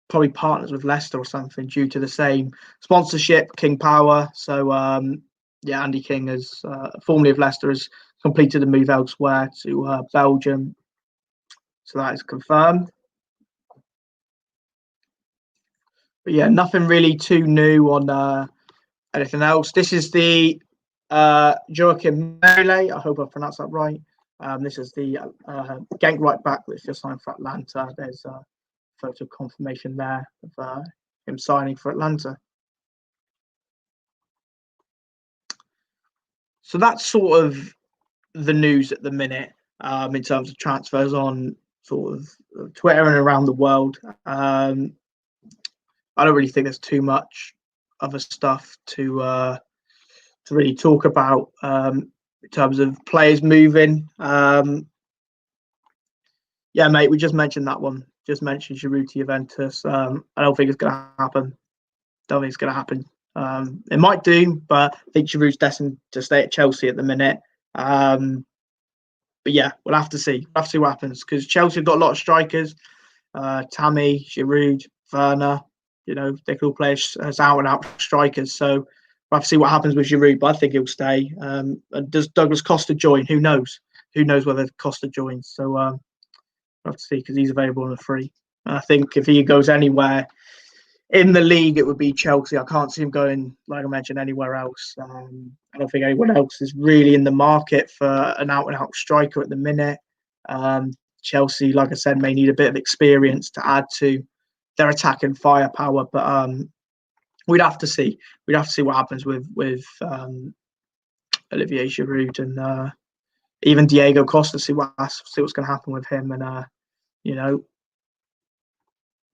probably partners with Leicester or something due to the same sponsorship, King Power. So Andy King has formerly of Leicester has completed a move elsewhere to Belgium. So that is confirmed. But yeah, nothing really too new on anything else. This is the Joachim Mele. I hope I pronounced that right. This is the Genk right back that's just signed for Atlanta. There's a photo confirmation there of him signing for Atlanta. So that's sort of the news at the minute in terms of transfers on sort of Twitter and around the world. I don't really think there's too much other stuff to really talk about in terms of players moving. Yeah, mate, we just mentioned that one. Just mentioned Giroud to Juventus. I don't think it's going to happen. Don't think it's going to happen. It might do, but I think Giroud's destined to stay at Chelsea at the minute. But yeah, we'll have to see. We'll have to see what happens because Chelsea have got a lot of strikers. Tammy, Giroud, Werner. You know, they could all play as out-and-out strikers. So we'll have to see what happens with Giroud, but I think he'll stay. And does Douglas Costa join? Who knows? Who knows whether Costa joins? So we'll have to see because he's available on a free. And I think if he goes anywhere in the league, it would be Chelsea. I can't see him going, like I mentioned, anywhere else. I don't think anyone else is really in the market for an out-and-out striker at the minute. Chelsea, like I said, may need a bit of experience to add to their attacking firepower, but we'd have to see. We'd have to see what happens with Olivier Giroud and even Diego Costa. See what's going to happen with him, and you know,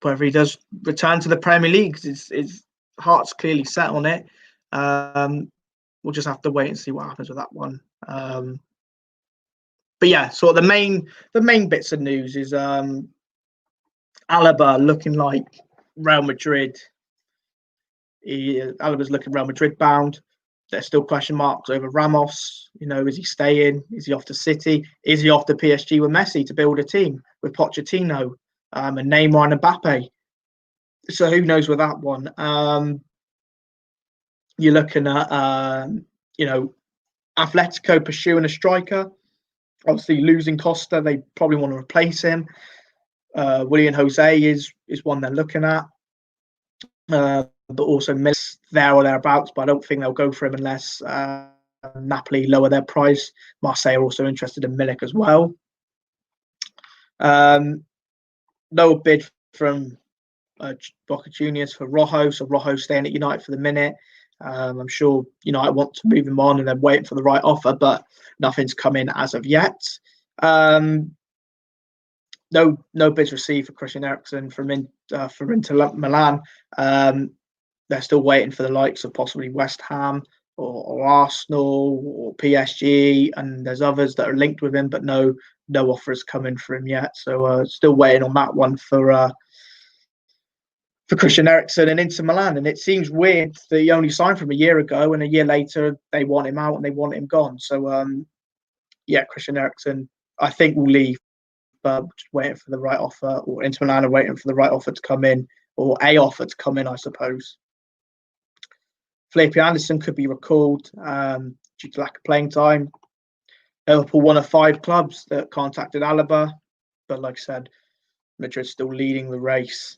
whether he does return to the Premier League. His heart's clearly set on it. We'll just have to wait and see what happens with that one. But yeah, so the main bits of news is Alaba looking like Real Madrid. Alaba's looking Real Madrid bound. There's still question marks over Ramos. You know, is he staying? Is he off to City? Is he off to PSG with Messi to build a team with Pochettino and Neymar and Mbappe? So who knows with that one? You're looking at you know, Atletico pursuing a striker. Obviously, losing Costa, they probably want to replace him. William Jose is one they're looking at, but also Miss there or thereabouts. But I don't think they'll go for him unless Napoli lower their price. Marseille are also interested in Milik as well. No bid from Boca Juniors for Rojo, so Rojo staying at United for the minute. I'm sure United want to move him on and they're waiting for the right offer, but nothing's come in as of yet. No bids received for Christian Eriksen from Inter Milan. They're still waiting for the likes of possibly West Ham or Arsenal or PSG, and there's others that are linked with him, but no offers coming for him yet. So still waiting on that one for Christian Eriksen and Inter Milan. And it seems weird that he only signed from a year ago, and a year later they want him out and they want him gone. So yeah, Christian Eriksen, I think will leave, but just waiting for the right offer, or Inter Milan are waiting for the right offer to come in, or a offer to come in, I suppose. Felipe Anderson could be recalled due to lack of playing time. Liverpool, one of 5 clubs that contacted Alaba, but like I said, Madrid's still leading the race.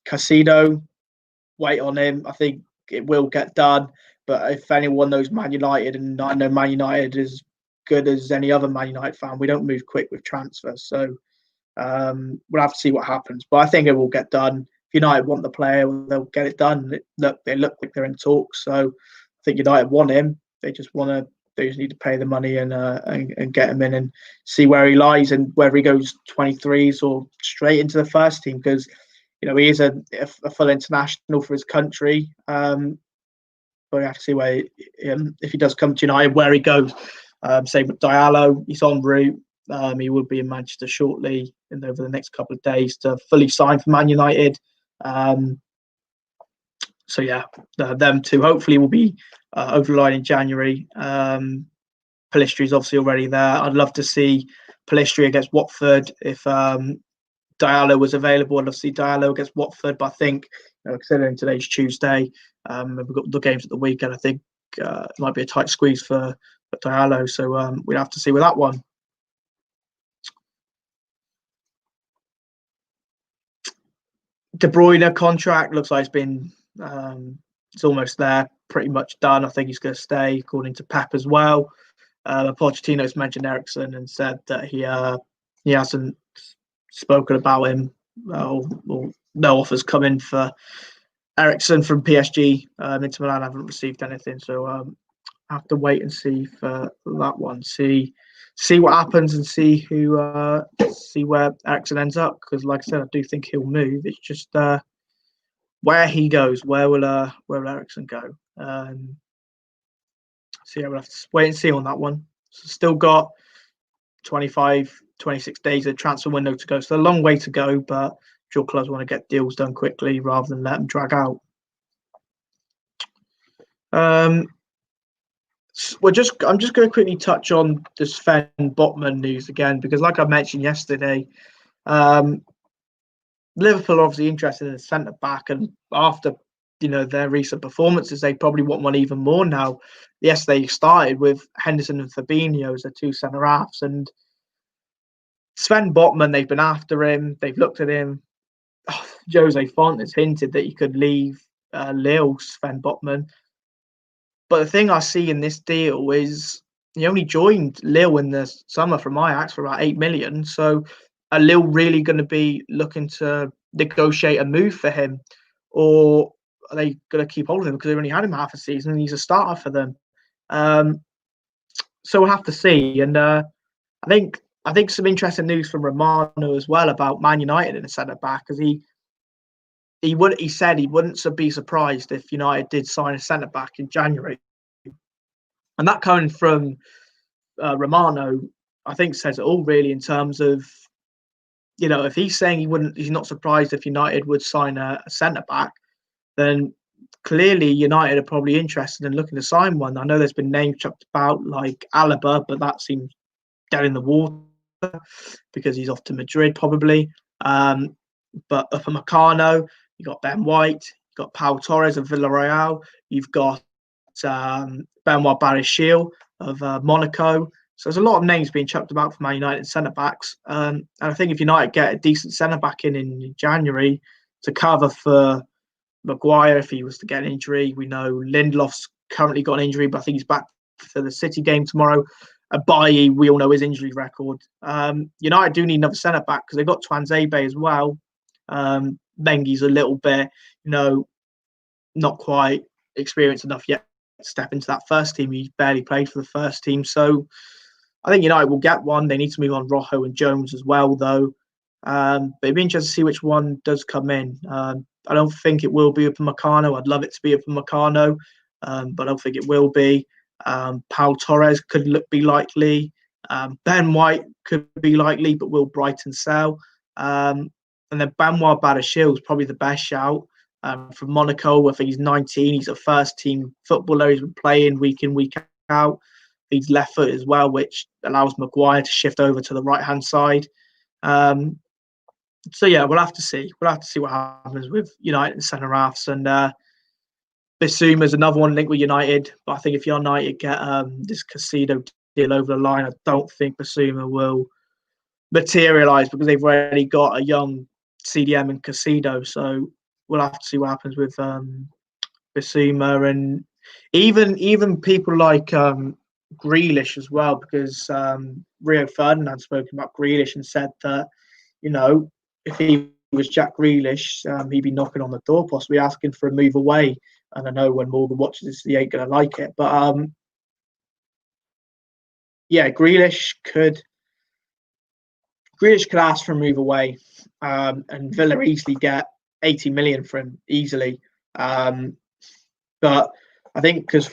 Casido, wait on him. I think it will get done. But if anyone knows Man United, and I know Man United is good as any other Man United fan, we don't move quick with transfers. So we'll have to see what happens. But I think it will get done. If United want the player, they'll get it done. They look like they're in talks. So I think United want him. They just need to pay the money and get him in and see where he lies and whether he goes 23s or straight into the first team, because he is a full international for his country. But we have to see where if he does come to United, where he goes. Same with Diallo, he's en route. He will be in Manchester shortly and over the next couple of days to fully sign for Man United. So yeah, them two hopefully will be over the line in January. Pellistri is obviously already there. I'd love to see Pellistri against Watford. If Diallo was available, I'd love to see Diallo against Watford. But I think, considering today's Tuesday, we've got the games at the weekend, I think it might be a tight squeeze for Diallo. So we'll have to see with that one. De Bruyne contract looks like it's almost there, pretty much done. I think he's going to stay, according to Pep as well. Pochettino's mentioned Eriksen and said that he hasn't spoken about him. Or no offers coming for Eriksen from PSG. Inter Milan haven't received anything, so I have to wait and see for that one. See what happens and see where Eriksen ends up. Because, like I said, I do think he'll move. It's just where he goes. Where will Eriksen go? So yeah, we'll have to wait and see on that one. So still got 25, 26 days of transfer window to go. So a long way to go, but your clubs want to get deals done quickly rather than let them drag out. I'm just going to quickly touch on the Sven Botman news again, because like I mentioned yesterday, Liverpool are obviously interested in a centre back, and after their recent performances, they probably want one even more now. Yes, they started with Henderson and Fabinho as their two centre halves, and Sven Botman, they've been after him. They've looked at him. Jose Font has hinted that he could leave Lille, Sven Botman. But the thing I see in this deal is he only joined Lille in the summer from Ajax for about 8 million. So are Lille really going to be looking to negotiate a move for him? Or are they going to keep hold of him because they've only had him half a season and he's a starter for them? So we'll have to see. And I think some interesting news from Romano as well about Man United in a centre back, because he said he wouldn't be surprised if United did sign a centre back in January, and that coming from Romano, I think says it all really in terms of if he's saying he's not surprised if United would sign a centre back, then clearly United are probably interested in looking to sign one. I know there's been names chucked about like Alaba, but that seems dead in the water because he's off to Madrid probably. But Upamecano, you've got Ben White, you've got Pau Torres of Villarreal, you've got Benoit Badiashile of Monaco. So there's a lot of names being chucked about for Man United centre backs. And I think if United get a decent centre back in January to cover for Maguire if he was to get an injury, we know Lindelof's currently got an injury, but I think he's back for the City game tomorrow. Bailly, we all know his injury record. United do need another centre back because they've got Tuanzebe as well. Mengi's a little bit, not quite experienced enough yet to step into that first team. He barely played for the first team. So I think United will get one. They need to move on Rojo and Jones as well, though. But it'd be interesting to see which one does come in. I don't think it will be Upamecano. I'd love it to be Upamecano, but I don't think it will be. Pau Torres could be likely. Ben White could be likely, but will Brighton sell? And then Benoit Badiashile is probably the best shout from Monaco. I think he's 19. He's a first-team footballer. He's been playing week in, week out. He's left foot as well, which allows Maguire to shift over to the right-hand side. So yeah, we'll have to see. We'll have to see what happens with United centre halves. And Bissouma's another one linked with United, but I think if United get this Casido deal over the line, I don't think Bissouma will materialise because they've already got a young CDM in Casido. So we'll have to see what happens with Bissouma and even people like Grealish as well, because Rio Ferdinand spoke about Grealish and said that if he was Jack Grealish, he'd be knocking on the door, possibly asking for a move away. And I know when Morgan watches this, he ain't going to like it. But Grealish could ask for a move away, and Villa easily get 80 million for him easily. But I think because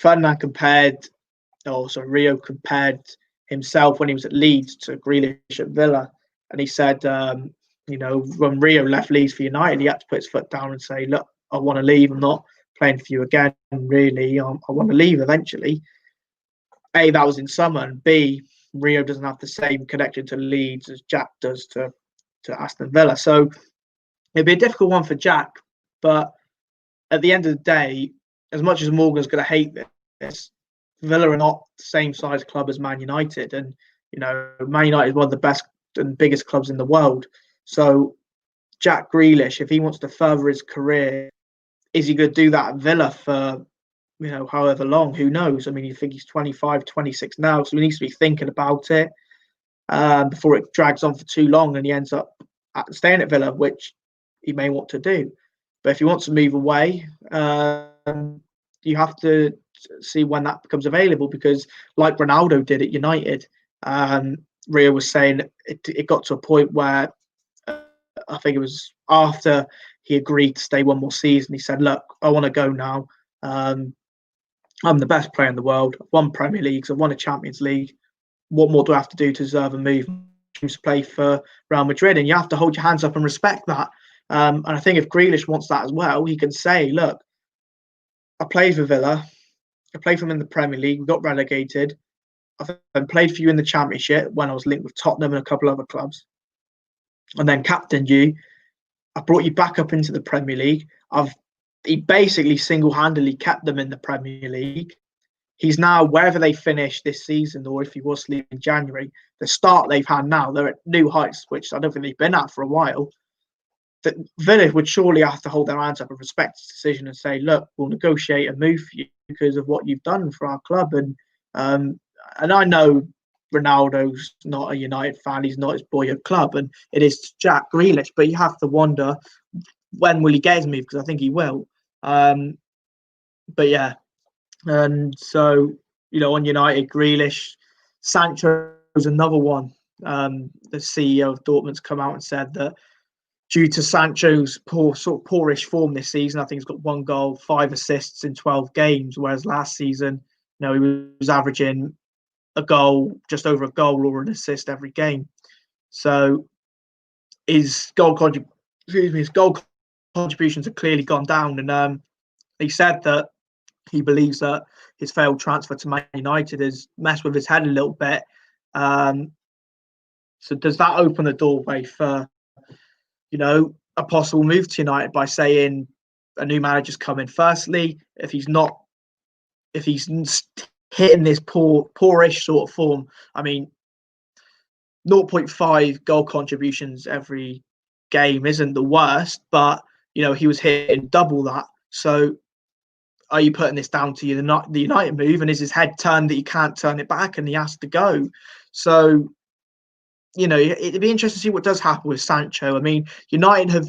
Rio compared himself when he was at Leeds to Grealish at Villa, and he said, when Rio left Leeds for United, he had to put his foot down and say, look, I want to leave. I'm not playing for you again, really. I want to leave eventually. A, that was in summer, and B, Rio doesn't have the same connection to Leeds as Jack does to Aston Villa. So it'd be a difficult one for Jack. But at the end of the day, as much as Morgan's going to hate this, Villa are not the same size club as Man United. And, Man United is one of the best and biggest clubs in the world. So Jack Grealish, if he wants to further his career, is he going to do that at Villa for, however long? Who knows? I mean, you think he's 25, 26 now, so he needs to be thinking about it before it drags on for too long and he ends up staying at Villa, which he may want to do. But if he wants to move away, you have to see when that becomes available, because like Ronaldo did at United, Rio was saying it got to a point where I think it was after he agreed to stay one more season. He said, "Look, I want to go now. I'm the best player in the world. I've won Premier Leagues. I've won a Champions League. What more do I have to do to deserve a move to play for Real Madrid?" And you have to hold your hands up and respect that. And I think if Grealish wants that as well, he can say, "Look, I played for Villa. I played for them in the Premier League. We got relegated. I've played for you in the Championship when I was linked with Tottenham and a couple other clubs. And then captained you. I brought you back up into the Premier League. He basically single-handedly kept them in the Premier League. He's now, wherever they finish this season, or if he was leaving in January, the start they've had now, they're at new heights, which I don't think they've been at for a while. That Villa would surely have to hold their hands up and respect his decision and say, look, we'll negotiate a move for you because of what you've done for our club. And I know Ronaldo's not a United fan, he's not his boyhood club, and it is Jack Grealish, but you have to wonder, when will he get his move? Because I think he will. But yeah, and so, on United, Grealish, Sancho's another one. The CEO of Dortmund's come out and said that due to Sancho's poorish form this season, I think he's got 1 goal, 5 assists in 12 games, whereas last season, he was averaging a goal, just over a goal or an assist every game. So his goal contributions have clearly gone down, and he said that he believes that his failed transfer to Man United has messed with his head a little bit. So does that open the doorway for, a possible move to United by saying a new manager's coming? Firstly, if he's hitting this poorish sort of form, I mean, 0.5 goal contributions every game isn't the worst, but he was hitting double that. So are you putting this down to the United move, and is his head turned that he can't turn it back and he has to go? So it'd be interesting to see what does happen with Sancho. I mean, United have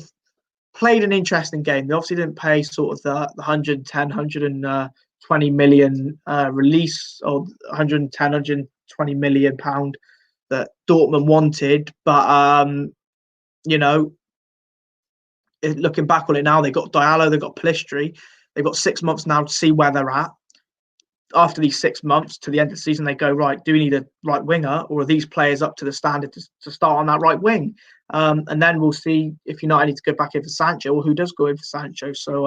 played an interesting game. They obviously didn't pay sort of the 110, 120 million release, or 110, 120 million pound that Dortmund wanted. But, looking back on it now, they've got Diallo, they've got Pellistri. They've got 6 months now to see where they're at. After these 6 months to the end of the season, they go, right, do we need a right winger, or are these players up to the standard to start on that right wing? And then we'll see if United need to go back in for Sancho, or who does go in for Sancho. So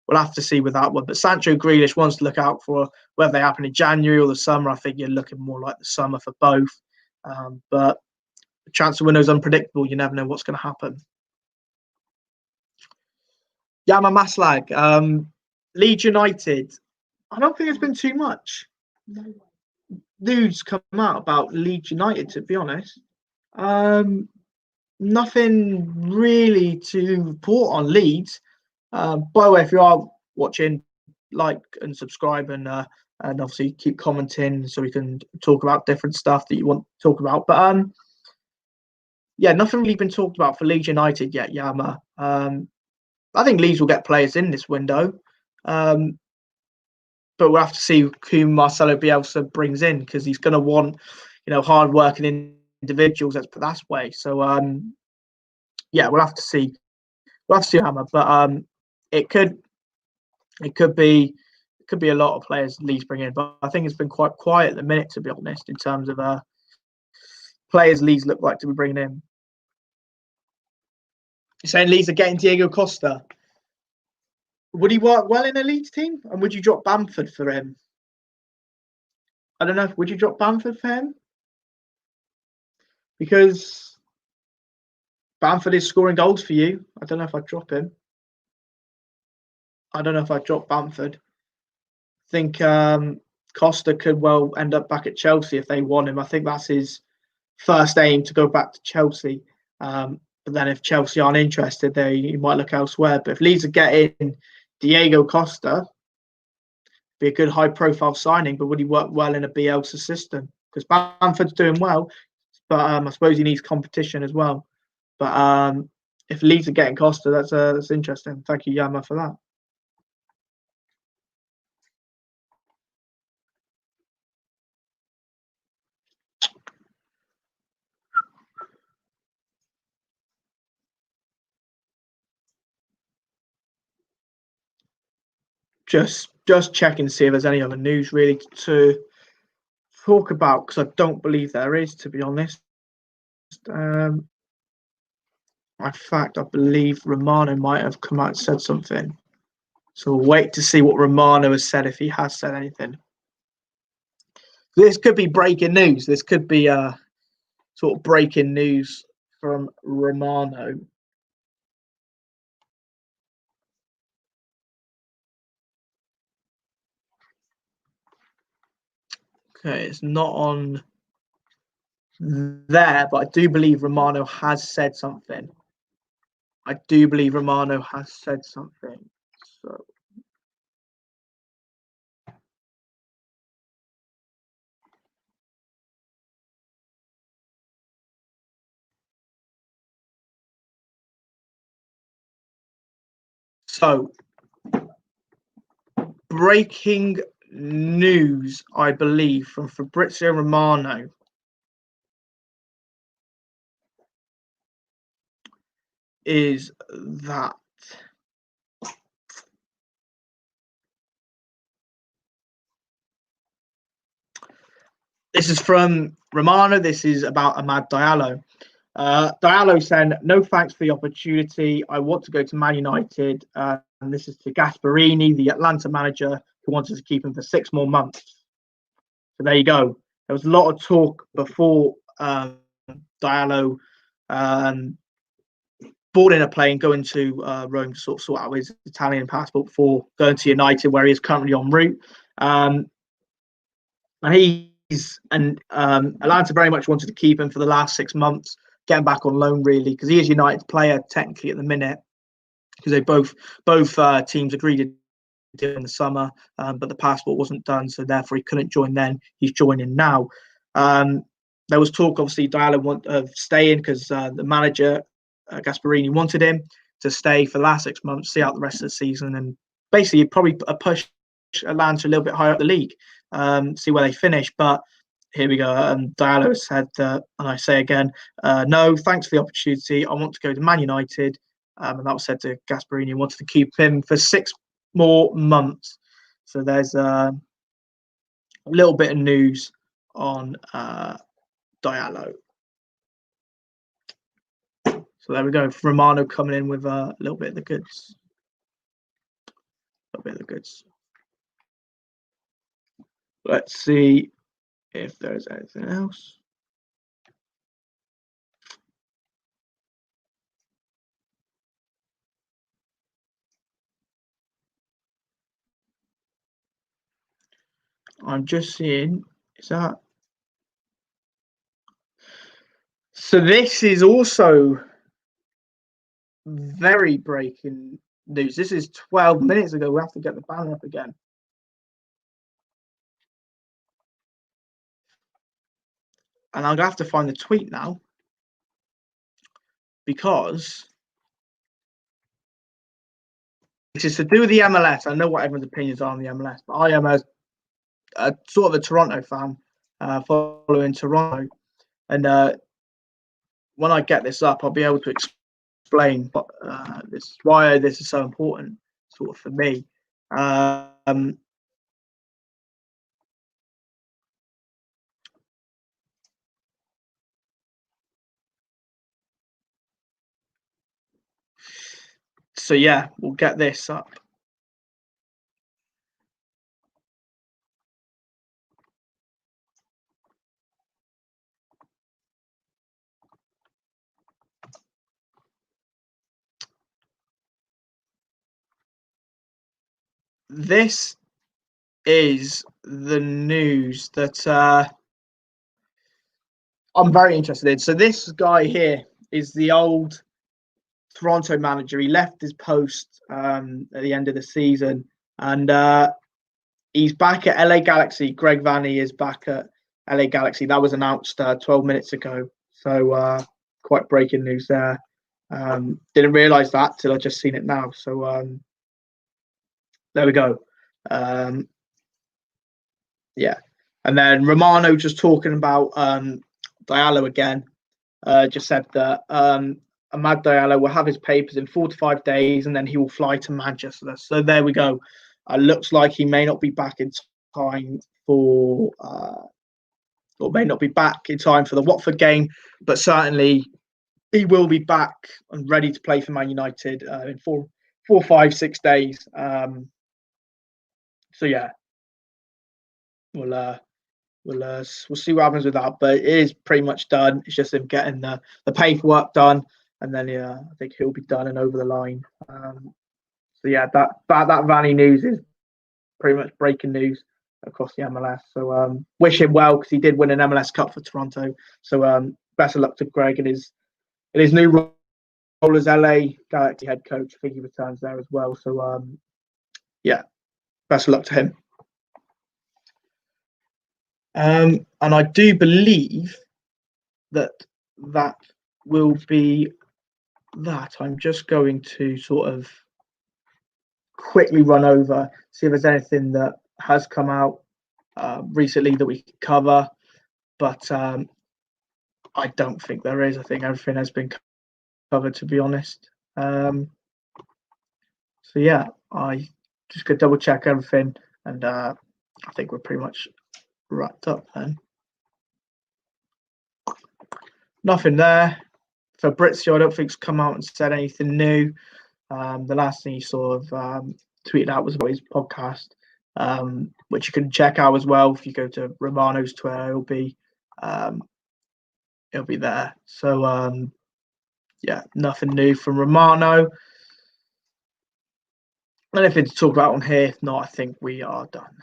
we'll have to see with that one. But Sancho, Grealish, wants to look out for whether they happen in January or the summer. I think you're looking more like the summer for both. But the transfer window is unpredictable. You never know what's going to happen. Yama Maslag, Leeds United. I don't think there's been too much news come out about Leeds United, to be honest. Nothing really to report on Leeds. By the way, if you are watching, like and subscribe, and obviously keep commenting so we can talk about different stuff that you want to talk about. But yeah, nothing really been talked about for Leeds United yet, Yama. I think Leeds will get players in this window. But we'll have to see who Marcelo Bielsa brings in, because he's going to want, hard-working individuals. Let's put that way. So, yeah, we'll have to see. We'll have to see Hammer, but it could be a lot of players Leeds bring in. But I think it's been quite quiet at the minute, to be honest, in terms of players Leeds look like to be bringing in. You're saying Leeds are getting Diego Costa. Would he work well in a Leeds team? And would you drop Bamford for him? I don't know. Would you drop Bamford for him? Because Bamford is scoring goals for you. I don't know if I'd drop him. I don't know if I'd drop Bamford. I think Costa could well end up back at Chelsea if they want him. I think that's his first aim, to go back to Chelsea. But then if Chelsea aren't interested, they might look elsewhere. But if Leeds are getting Diego Costa, be a good high-profile signing. But would he work well in a Bielsa system? Because Bamford's doing well, but I suppose he needs competition as well. But if Leeds are getting Costa, that's interesting. Thank you, Yama, for that. Just checking to see if there's any other news really to talk about, because I don't believe there is, to be honest. In fact, I believe Romano might have come out and said something. So we'll wait to see what Romano has said, if he has said anything. This could be breaking news. This could be sort of breaking news from Romano. Okay, it's not on there, but I do believe Romano has said something. I do believe Romano has said something. So breaking news, I believe, from Fabrizio Romano is that this is from Romano. This is about Amad Diallo. Diallo said, "No thanks for the opportunity. I want to go to Man United." And this is to Gasperini, the Atlanta manager, who wanted to keep him for 6 more months. So there you go. There was a lot of talk before Diallo boarding a plane, going to Rome to sort out his Italian passport before going to United, where he is currently en route. And Atlanta very much wanted to keep him for the last 6 months, get him back on loan, really, because he is United's player technically at the minute, because they both teams agreed to in the summer, but the passport wasn't done, so therefore he couldn't join then. He's joining now. There was talk, obviously, Diallo of staying, because the manager, Gasperini, wanted him to stay for the last 6 months, see out the rest of the season, and basically probably push Atlanta a little bit higher up the league, see where they finish. But here we go. Diallo said, and I say again, no, thanks for the opportunity. I want to go to Man United. And that was said to Gasperini, wanted to keep him for 6 more months. So there's a little bit of news on Diallo. So there we go. Romano coming in with a little bit of the goods. Let's see if there's anything else. I'm just seeing, is that? So this is also very breaking news. This is 12 minutes ago. We have to get the banner up again. And I'm going to have to find the tweet now, because it is to do with the MLS. I know what everyone's opinions are on the MLS, but I am a sort of a Toronto fan, following Toronto. And when I get this up, I'll be able to explain why this is so important, sort of, for me. So yeah, we'll get this up. This is the news that I'm very interested in. So this guy here is the old Toronto manager. He left his post at the end of the season, and he's back at LA Galaxy. Greg Vanney is back at LA Galaxy. That was announced 12 minutes ago. So quite breaking news there. Didn't realise that till I just seen it now. So there we go. Yeah. And then Romano just talking about Diallo again. Just said that Amad Diallo will have his papers in 4 to 5 days, and then he will fly to Manchester. So there we go. Looks like he may not be back in time for, or may not be back in time for the Watford game, but certainly he will be back and ready to play for Man United in 4, 5, 6 days. So yeah, we'll see what happens with that, but it is pretty much done. It's just him getting the paperwork done, and then I think he'll be done and over the line. So yeah, that Vanny news is pretty much breaking news across the MLS. So wish him well, because he did win an MLS Cup for Toronto. So best of luck to Greg in his new role as LA Galaxy head coach. I think he returns there as well. So yeah, best of luck to him. And I do believe that will be that. I'm just going to sort of quickly run over, see if there's anything that has come out recently that we can cover. But I don't think there is. I think everything has been covered, to be honest. So yeah, I just could double check everything, and I think we're pretty much wrapped up then. Nothing there. Fabrizio, I don't think's come out and said anything new. The last thing he sort of tweeted out was about his podcast, which you can check out as well. If you go to Romano's Twitter, it'll be there. So yeah, nothing new from Romano. Anything to talk about on here? If not, I think we are done.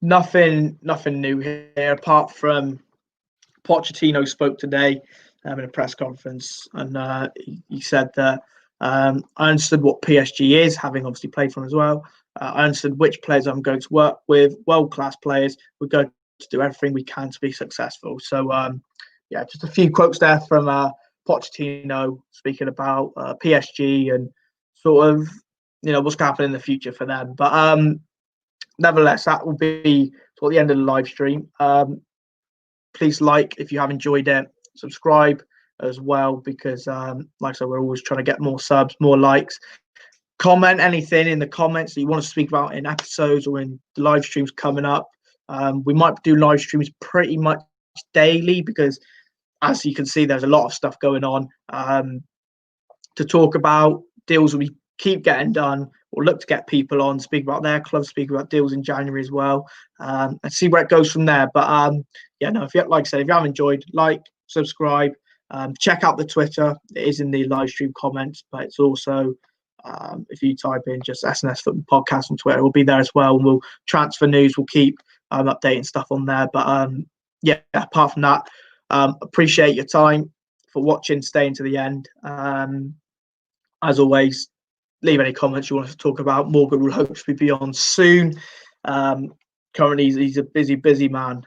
Nothing new here, apart from Pochettino spoke today in a press conference, and he said that I understood what PSG is, having obviously played for him as well. I understood which players I'm going to work with, world-class players. We're going to do everything we can to be successful. So, yeah, just a few quotes there from Pochettino speaking about PSG and sort of, what's going to happen in the future for them. But nevertheless, that will be toward the end of the live stream. Please like if you have enjoyed it, subscribe as well, because like I said, we're always trying to get more subs, more likes. Comment anything in the comments that you want to speak about in episodes or in the live streams coming up. We might do live streams pretty much daily, because as you can see, there's a lot of stuff going on to talk about. Deals we keep getting done. We'll look to get people on, speak about their clubs, speak about deals in January as well, and see where it goes from there. But yeah, no, like I said, if you have enjoyed, like, subscribe, check out the Twitter. It is in the live stream comments, but it's also if you type in just SNS Football Podcast on Twitter, we'll be there as well. And we'll transfer news. We'll keep updating stuff on there. But yeah, apart from that, appreciate your time for watching, staying to the end. As always, leave any comments you want us to talk about. Morgan will hopefully be on soon. Currently, he's a busy man.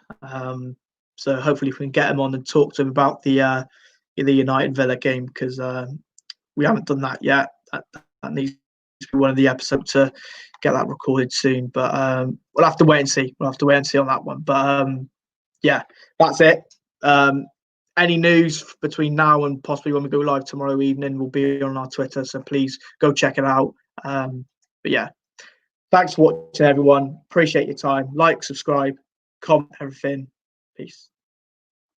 So hopefully we can get him on and talk to him about the United Villa game, because we haven't done that yet. That needs to be one of the episodes to get that recorded soon. But we'll have to wait and see. We'll have to wait and see on that one. But yeah, that's it. Any news between now and possibly when we go live tomorrow evening will be on our Twitter. So please go check it out. But yeah, thanks for watching, everyone. Appreciate your time. Like, subscribe, comment, everything. Peace.